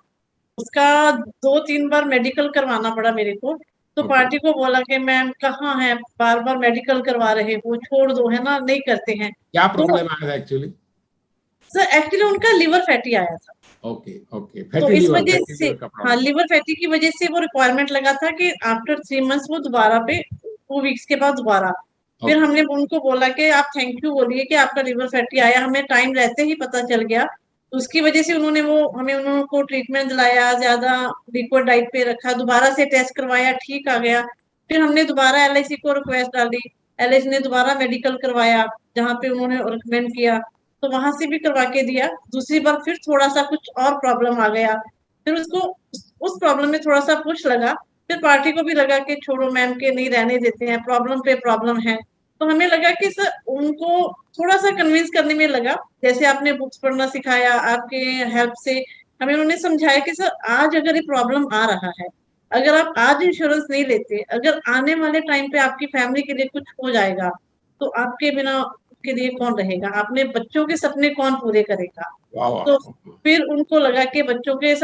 उसका 2-3 बार मेडिकल करवाना पड़ा मेरे को। तो पार्टी को बोला कि मैम कहाँ है, बार बार मेडिकल करवा रहे हो, छोड़ दो, है ना, नहीं करते हैं। क्या तो प्रॉब्लम आया था एक्चुअली? सर एक्चुअली उनका लिवर फैटी आया था। ओके ओके, तो फैटी इस लीवर, वजह फैटी से, लीवर का हाँ, प्रॉब्लम। लिवर फैटी की वजह से वो रिक्वायरमेंट लगा था कि आफ्टर 3 मंथ्स वो दोबारा पे 2 वीक्स के बाद दोबारा। फिर ओके हमने उनको बोला कि आप थैंक यू बोलिए कि आपका लिवर फैटी आया, हमें टाइम रहते ही पता चल गया। तो उसकी वजह से उन्होंने उनको ट्रीटमेंट दिलाया, ज्यादा लिक्विड डाइट पे रखा, दोबारा से टेस्ट करवाया, ठीक आ गया। फिर हमने दोबारा LIC को रिक्वेस्ट डाली, LIC ने दोबारा मेडिकल करवाया, जहाँ पे उन्होंने रिकमेंड किया, तो वहां से भी करवा के दिया। दूसरी बार फिर थोड़ा सा कुछ और प्रॉब्लम आ गया, फिर उसको उस प्रॉब्लम में थोड़ा सा पुश लगा। फिर पार्टी को भी लगा कि छोड़ो मैम के, नहीं रहने देते हैं, प्रॉब्लम पे प्रॉब्लम है। तो हमें लगा कि सर उनको थोड़ा सा कन्विंस करने में लगा, जैसे आपने बुक्स पढ़ना सिखाया, आपके हेल्प से हमें उन्होंने समझाया कि सर आज अगर ये प्रॉब्लम आ रहा है, अगर आप आज इंश्योरेंस नहीं लेते, अगर आने वाले टाइम पे आपकी फैमिली के लिए कुछ हो जाएगा, तो आपके बिना के लिए कौन रहेगा, अपने बच्चों के सपने कौन पूरे करेगा। वाह वाह। तो फिर उनको लगा कि बच्चों के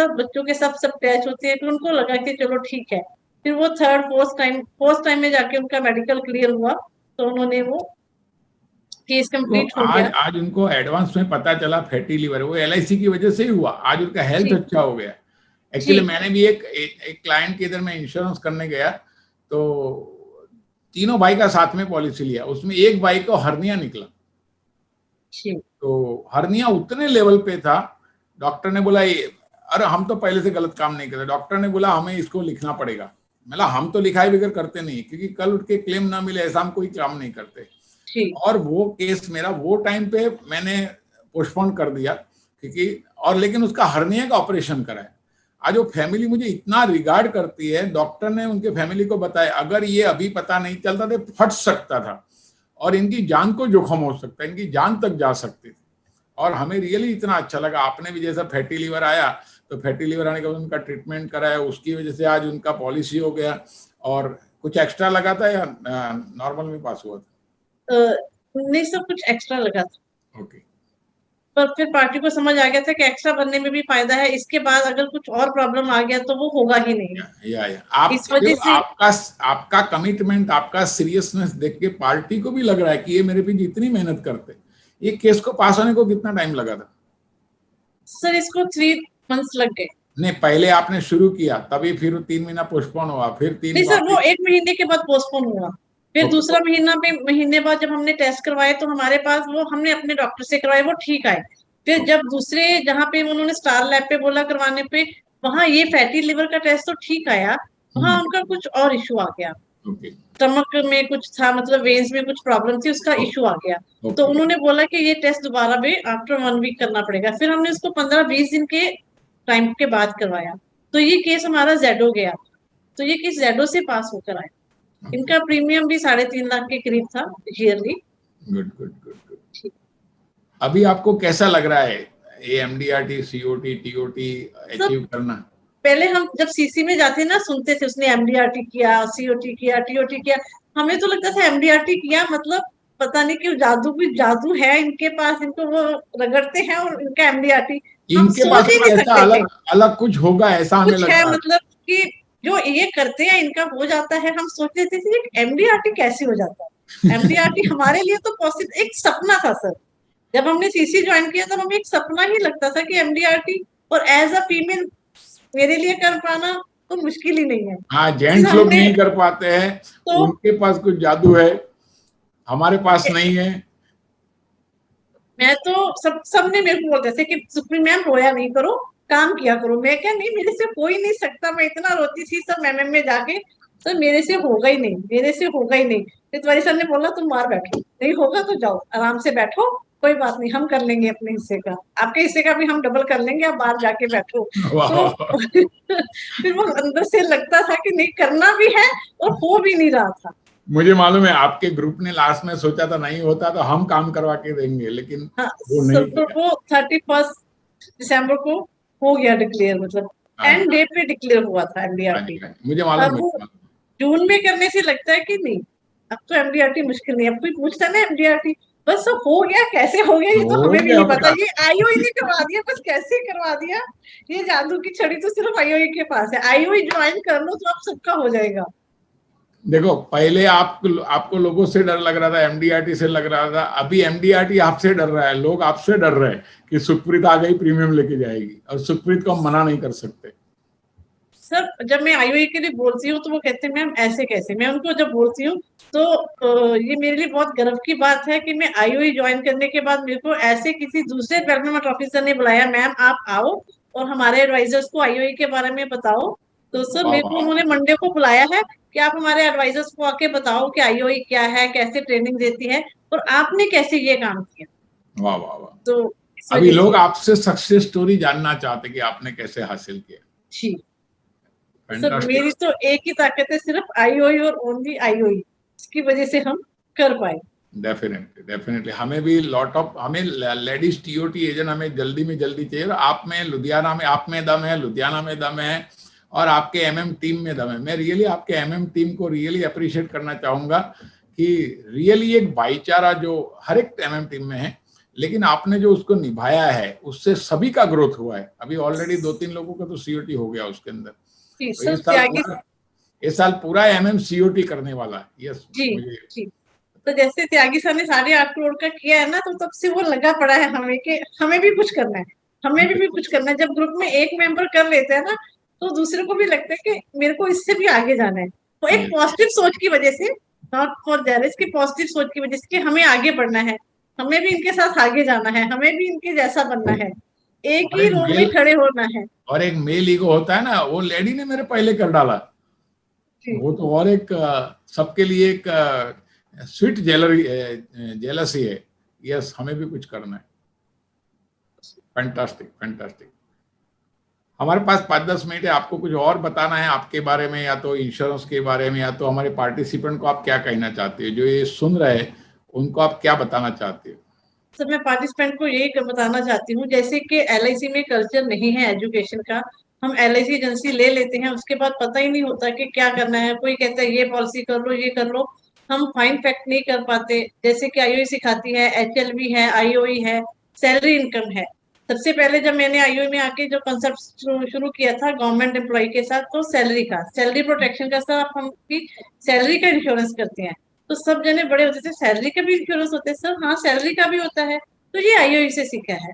सब सब टैच होते हैं, फिर उनको लगा कि चलो ठीक है। फिर वो फोर्थ टाइम में जाके उनका मेडिकल क्लियर हुआ, तो उन्होंने वो केस तो कंप्लीट हो आज गया। आज उनको एडवांस में पता चला फैटी लीवर, वो LIC की वजह से ही हुआ, आज उनका हेल्थ जी अच्छा हो गया। एक्चुअली जी मैंने भी एक क्लाइंट के इधर में इंश्योरेंस करने गया, तो तीनों भाई का साथ में पॉलिसी लिया, उसमें एक भाई को हर्निया निकला। जी तो हर्निया उतने लेवल पे था, डॉक्टर ने बोला ये, अरे हम तो पहले से गलत काम नहीं करते, डॉक्टर ने बोला हमें इसको लिखना पड़ेगा। मतलब हम तो लिखाई बगैर करते नहीं, क्योंकि कल उठ के क्लेम ना मिले ऐसा हम कोई काम नहीं करते। जी और वो केस मेरा वो टाइम पे मैंने पोस्टपोन कर दिया, क्योंकि और लेकिन उसका हर्निया का ऑपरेशन कराया। आज वो फैमिली मुझे इतना रिगार्ड करती है, डॉक्टर ने उनके फैमिली को बताया अगर ये अभी पता नहीं चलता तो फट सकता था और इनकी जान को जोखम हो सकता है, इनकी जान तक जा सकती थी। और हमें रियली इतना अच्छा लगा, आपने भी जैसा फैटी लीवर आया तो फैटी लीवर आने के बाद उनका ट्रीटमेंट कराया, उसकी वजह से आज उनका पॉलिसी हो गया। और कुछ एक्स्ट्रा लगा था या नॉर्मल में पास हुआ था? नहीं, सब कुछ एक्स्ट्रा लगा था। ओके। पर फिर पार्टी को समझ आ गया था कि एक्स्ट्रा बनने में भी फायदा है, इसके बाद अगर कुछ और प्रॉब्लम आ गया तो वो होगा ही नहीं। या आप इस वजह देखो, से आपका कमिटमेंट, आपका सीरियसनेस देख के पार्टी को भी लग रहा है कि ये मेरे पीछे इतनी मेहनत करते। ये केस को पास होने को कितना टाइम लगा था? सर इसको 3 मंथ्स लग गए। नहीं, पहले आपने शुरू किया तभी फिर 3 महीना पोस्टपोन हुआ, फिर तीन नहीं सर, वो वापिस। 1 महीने के बाद पोस्टपोन हुआ। फिर ओके दूसरा महीने बाद जब हमने टेस्ट करवाए, तो हमारे पास वो हमने अपने डॉक्टर से करवाए, वो ठीक आए। फिर जब दूसरे जहाँ पे उन्होंने स्टार लैब पे बोला करवाने पे, वहां ये फैटी लिवर का टेस्ट तो ठीक आया, वहां उनका कुछ और इशू आ गया। ओके स्टमक में कुछ था, मतलब वेन्स में कुछ प्रॉब्लम थी, उसका इशू आ गया। तो ओके। उन्होंने बोला कि ये टेस्ट दोबारा भी आफ्टर 1 वीक करना पड़ेगा। फिर हमने उसको 15-20 दिन के टाइम के बाद करवाया। तो ये केस हमारा जेडो गया, तो ये केस जेडो से पास होकर आया। इनका प्रीमियम भी 3.5 लाख के करीब था yearly. Good good good good. अभी आपको कैसा लग रहा है ये MDRT COT TOT सब अचीव करना? पहले हम जब CC में जाते ना, सुनते थे उसने MDRT किया, COT किया, TOT किया, हमें तो लगता था MDRT किया मतलब पता नहीं क्यों जादू है इनके पास, इनको वो रगड़ते हैं और इनका MDRT। हम इनके पास सोच ही कोई नहीं ऐसा सकते थे अलग अलग कुछ होगा ऐसा हमें कुछ है, लगता है। मतलब कि जो ये करते हैं इनका हो जाता है। हम सोचते थे कि MDRT कैसे हो जाता है। MDRT हमारे लिए तो पॉसिबल एक सपना था सर। जब हमने CC ज्वाइन किया तब हमें एक सपना ही लगता था कि MDRT, और एज अ फीमेल मेरे लिए कर पाना तो मुश्किल ही नहीं है। हाँ, फिर जेंट्स लोग हमने नहीं कर पाते हैं, तो उनके पास कुछ जादू है, हमारे पास नहीं है। मैं तो सबने मेरे को बोलते थे कि सुप्रीम मैम रोया नहीं करो, काम किया करो। मैं क्या, नहीं मेरे से हो ही नहीं सकता। मैं इतना रोती थी सब MM में जाके, सर मेरे से होगा ही नहीं, मेरे से होगा ही नहीं। फिर तिवारी सर ने बोला तुम बाहर बैठो, नहीं होगा तो जाओ आराम से बैठो, कोई बात नहीं, हम कर लेंगे अपने हिस्से का, आपके हिस्से का भी हम डबल कर लेंगे, आप बाहर जाके बैठो। तो वाह। फिर वो अंदर से लगता था कि नहीं करना भी है, और हो भी नहीं रहा था। मुझे मालूम है आपके ग्रुप ने लास्ट में सोचा था नहीं होता तो हम काम करवा के देंगे, लेकिन हाँ वो सर, नहीं तो किया। वो 31 दिसंबर को हो गया डिक्लेयर, मतलब हाँ जी, एंड डे पे डिक्लेयर हुआ था हाँ MDRT। जी, हाँ जी, मुझे मालूम, अब मुझे वो मालूम। जून में करने से लगता है कि नहीं, अब तो MDRT मुश्किल नहीं, अब कोई पूछता ना MDRT, बस सब हो गया, कैसे हो गया ये तो हो हमें भी गया नहीं पता, बता। ये आईओई ने करवा दिया, बस कैसे करवा दिया, ये जादू की छड़ी तो सिर्फ आईओई के पास है, आईओई ज्वाइन कर लो तो आप सबका हो जाएगा। देखो पहले आपको लोगों से डर लग रहा था, एमडीआरटी से लग रहा था, अभी एमडीआरटी आपसे डर रहा है, लोग आपसे डर रहे हैं कि सुप्रीत आ गई प्रीमियम लेके जाएगी, और सुप्रीत को हम मना नहीं कर सकते। सर जब मैं आईओई के लिए बोलती हूँ तो वो कहते हैं मैम ऐसे कैसे, मैं उनको जब बोलती हूँ तो ये मेरे लिए बहुत गर्व की बात है कि मैं आईओई ज्वाइन करने के बाद मेरे को ऐसे किसी दूसरे डेवलपमेंट ऑफिसर ने बुलाया, मैम आप आओ और हमारे एडवाइजर्स को आईओई के बारे में बताओ। तो सर वाह मेरे को वाह उन्होंने मंडे को बुलाया है कि आप हमारे एडवाइजर्स को आके बताओ कि आईओई क्या है, कैसे ट्रेनिंग देती है और आपने कैसे ये काम किया। वाह वाह वाह। तो इस अभी वजह लोग से आपसे सक्सेस स्टोरी जानना चाहते कि आपने कैसे हासिल किया। जी सर फैंटास्टिक। मेरी तो एक ही ताकत है, सिर्फ आईओई और ओनली आईओई, इसकी वजह से हम कर पाए। डेफिनेटली डेफिनेटली, हमें भी लॉट ऑफ, हमें लेडीज टीओटी एजेंट हमें जल्दी में जल्दी चाहिए, और आप में लुधियाना में, आप में दम है, लुधियाना में दम है, और आपके एमएम टीम में दम है। मैं रियली आपके एमएम टीम को रियली अप्रिशिएट करना चाहूंगा कि रियली एक भाईचारा जो हर एक एमएम टीम में है, लेकिन आपने जो उसको निभाया है उससे सभी का ग्रोथ हुआ है। अभी ऑलरेडी 2-3 लोगों का तो सीओटी हो गया उसके अंदर। जी तो सर त्यागी। इस साल पूरा एमएम सीओटी करने वाला है। यस जी मुझे। जी। तो जैसे त्यागी सर ने 8.5 करोड़ का किया है ना, तो तब से वो लगा पड़ा है हमें कि हमें भी कुछ करना है, हमें भी कुछ करना है। जब ग्रुप में एक मेंबर कर लेते हैं ना तो दूसरे को भी लगता है कि मेरे को इससे भी आगे जाना है। तो एक पॉजिटिव सोच की वजह से, नॉट फॉर जेलस, की पॉजिटिव सोच की वजह से कि हमें आगे बढ़ना है, हमें भी इनके साथ आगे जाना है, हमें भी इनके जैसा बनना है, एक और ही एक रोड में मेल खड़े होना है। और एक मेल ईगो होता है ना, वो लेडी ने मेरे पहले कर डाला, जी वो तो और एक सबके लिए एक स्वीट जेलसी है। यस हमें भी कुछ करना है। Fantastic fantastic. हमारे पास 5-10 मिनट है, आपको कुछ और बताना है आपके बारे में, या तो इंश्योरेंस के बारे में, या तो हमारे पार्टिसिपेंट को आप क्या कहना चाहते हो, जो ये सुन रहे हैं उनको आप क्या बताना चाहते हो? सर मैं पार्टिसिपेंट को यही बताना चाहती हूँ, जैसे कि एलआईसी में कल्चर नहीं है एजुकेशन का, हम एलआईसी एजेंसी ले लेते हैं, उसके बाद पता ही नहीं होता कि क्या करना है। कोई कहता है ये पॉलिसी कर लो, ये कर लो, हम फाइन फैक्ट नहीं कर पाते। जैसे कि आईओई सिखाती है, एचएलवी है, आईओई है, सैलरी इनकम है। सबसे पहले जब मैंने आईओई में आके जो कंसेप्ट शुरू किया था गवर्नमेंट एम्प्लॉय के साथ, तो सैलरी का, सैलरी प्रोटेक्शन का, सर हम सैलरी का इंश्योरेंस करते हैं। तो सब जने बड़े होते थे सैलरी का भी इंश्योरेंस होता है सर, हाँ सैलरी का भी होता है। तो ये आईओई से सीखा है।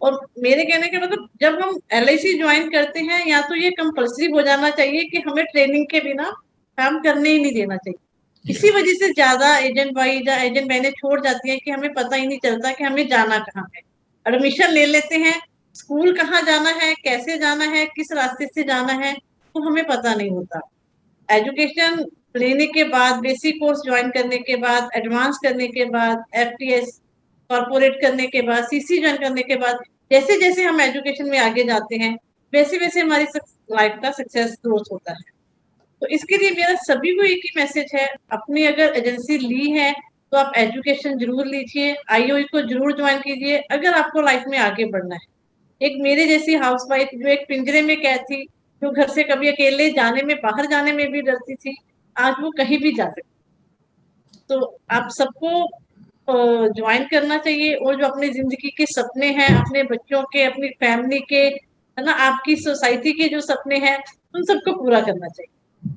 और मेरे कहने के मतलब जब हम एलआईसी ज्वाइन करते हैं, या तो ये कंपल्सरी हो जाना चाहिए कि हमें ट्रेनिंग के बिना काम करने ही नहीं देना चाहिए। इसी यस वजह से ज्यादा एजेंट भाई या एजेंट बहनें छोड़ जाती हैं कि हमें पता ही नहीं चलता कि हमें जाना कहाँ है। एडमिशन ले लेते हैं, स्कूल कहाँ जाना है, कैसे जाना है, किस रास्ते से जाना है, तो हमें पता नहीं होता। एजुकेशन लेने के बाद, बेसिक कोर्स ज्वाइन करने के बाद, एडवांस करने के बाद, एफटीएस कॉर्पोरेट करने के बाद, सीसी ज्वाइन करने के बाद, जैसे जैसे हम एजुकेशन में आगे जाते हैं वैसे वैसे हमारी लाइफ का सक्सेस ग्रोथ होता है। तो इसके लिए मेरा सभी को एक ही मैसेज है, अपनी अगर एजेंसी ली है तो आप एजुकेशन जरूर लीजिए, आईओई को जरूर ज्वाइन कीजिए अगर आपको लाइफ में आगे बढ़ना है। एक मेरे जैसी हाउसवाइफ जो एक पिंजरे में कैद थी, जो घर से कभी अकेले जाने में, बाहर जाने में भी डरती थी, आज वो कहीं भी जा सकती। तो आप सबको ज्वाइन करना चाहिए, और जो अपनी जिंदगी के सपने हैं, अपने बच्चों के, अपनी फैमिली के, है ना, आपकी सोसाइटी के जो सपने हैं, उन सबको पूरा करना चाहिए।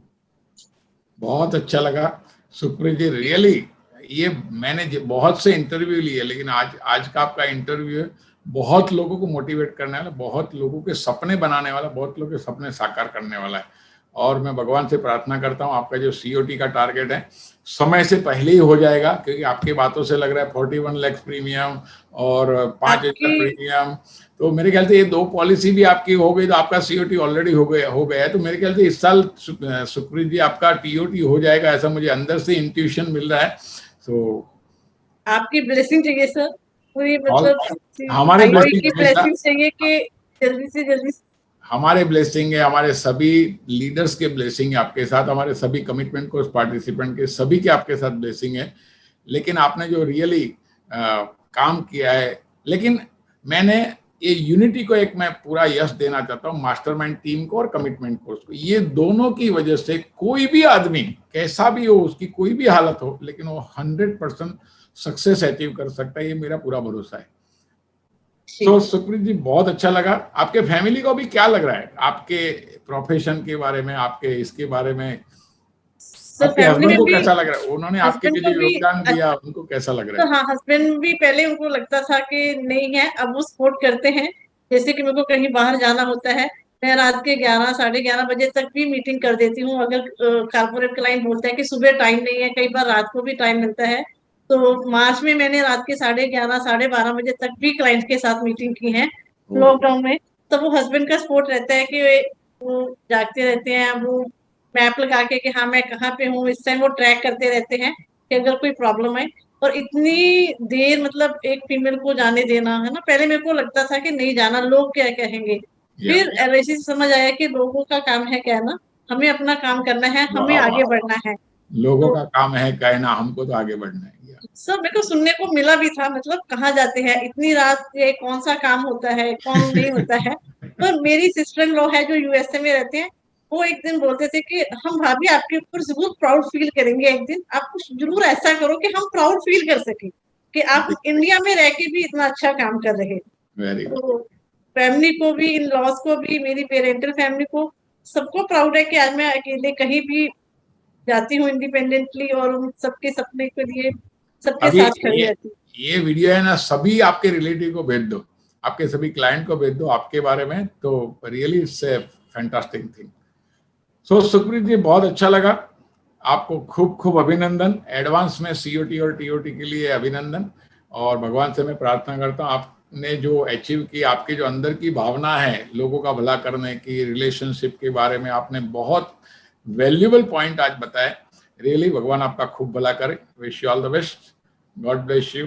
बहुत अच्छा लगा सुप्रीत जी, रियली ये मैंने बहुत से इंटरव्यू लिए, लेकिन आज आज का आपका इंटरव्यू है बहुत लोगों को मोटिवेट करने वाला, बहुत लोगों के सपने बनाने वाला, बहुत लोगों के सपने साकार करने वाला है। और मैं भगवान से प्रार्थना करता हूँ आपका जो सीओटी का टारगेट है समय से पहले ही हो जाएगा, क्योंकि आपकी बातों से लग रहा है 41 लाख प्रीमियम और 5,000 आपकी प्रीमियम। तो मेरे ख्याल से ये 2 पॉलिसी भी आपकी हो गई तो आपका सीओटी ऑलरेडी हो गया है। तो मेरे ख्याल से इस साल सुप्रीत जी आपका टीओटी हो जाएगा, ऐसा मुझे अंदर से इंट्यूशन मिल रहा है। तो आपकी ब्लेसिंग चाहिए सर, पूरी ऑल मतलब हमारे आईओई ब्लेसिंग की हमेशा, ब्लेसिंग चाहिए कि जल्दी से जल्दी। हमारे ब्लेसिंग है, हमारे सभी लीडर्स के ब्लेसिंग है आपके साथ, हमारे सभी कमिटमेंट कोर्स पार्टिसिपेंट के सभी के आपके साथ ब्लेसिंग है। लेकिन आपने जो रियली काम किया है, लेकिन मैंने ये यूनिटी को एक मैं पूरा यश देना चाहता हूँ, मास्टरमाइंड टीम को और कमिटमेंट कोर्स को। ये दोनों की वजह से कोई भी आदमी कैसा भी हो, उसकी कोई भी हालत हो, लेकिन वो 100% सक्सेस अचीव कर सकता है, ये मेरा पूरा भरोसा है। जी। तो सुप्रीत जी बहुत अच्छा लगा। आपके फैमिली को भी क्या लग रहा है आपके प्रोफेशन के बारे में, आपके इसके बारे में? सर आपके फैमिली हस्बैंड में को भी कैसा लग रहा है? उन्होंने आपके हस्बैंड लिए को जो भी योगदान दिया उनको कैसा लग रहा तो है? हाँ, हस्बैंड भी पहले उनको लगता था कि नहीं है, अब वो सपोर्ट करते हैं। जैसे कि मेरे को कहीं बाहर जाना होता है, मैं रात के 11 साढ़े 11 बजे तक भी मीटिंग कर देती हूँ। अगर कारपोरेट क्लाइंट बोलता है कि सुबह टाइम नहीं है, कई बार रात को भी टाइम मिलता है। तो मार्च में मैंने रात के 11:30 साढ़े 12 बजे तक भी क्लाइंट के साथ मीटिंग की है लॉकडाउन में। तो वो हस्बैंड का सपोर्ट रहता है कि वो जागते रहते हैं, वो मैप लगा के कि हाँ मैं कहाँ पे हूँ, इस टाइम वो ट्रैक करते रहते हैं कि अगर कोई प्रॉब्लम है। और इतनी देर मतलब एक फीमेल को जाने देना है ना, पहले मेरे को लगता था कि नहीं जाना, लोग क्या कहेंगे। या फिर एलआईसी से समझ आया कि लोगों का काम है कहना, हमें अपना काम करना है, हमें वाह आगे वाह, बढ़ना है। लोगों तो का काम है कहना, हमको तो आगे बढ़ना है। सब मेरे को सुनने को मिला भी था, मतलब कहाँ जाते हैं इतनी रात, ये कौन सा काम होता है, कौन नहीं होता है। पर मेरी सिस्टर इन लॉ है जो यूएसए में रहते हैं, वो एक दिन बोलते थे कि हम भाभी आपके ऊपर जरूर प्राउड फील करेंगे, एक दिन आप कुछ जरूर ऐसा करो कि हम प्राउड फील कर सके कि आप इंडिया में रह के भी इतना अच्छा काम कर रहे। Very good. तो फैमिली को भी, इन लॉज को भी, मेरी पेरेंटल फैमिली को, सबको प्राउड है कि आज मैं अकेले कहीं भी जाती हूँ इंडिपेंडेंटली, और उन सबके सपने के लिए सबके अभी साथ खड़ी रहती हूँ। ये वीडियो है ना, सभी आपके रिलेटिव को भेज दो, आपके सभी क्लाइंट को भेज दो आपके बारे में, तो really it's a fantastic thing. So Supreet ji बहुत अच्छा लगा, आपको खूब खूब अभिनंदन, एडवांस में सीओटी और टीओटी के लिए अभिनंदन। और भगवान से मैं प्रार्थना करता हूँ आपने जो अचीव की, आपके जो अंदर की भावना है लोगों का भला करने की, रिलेशनशिप के बारे में आपने बहुत वैल्यूएबल पॉइंट आज बताए। रियली भगवान आपका खूब भला करे। Wish you all the best. God bless you.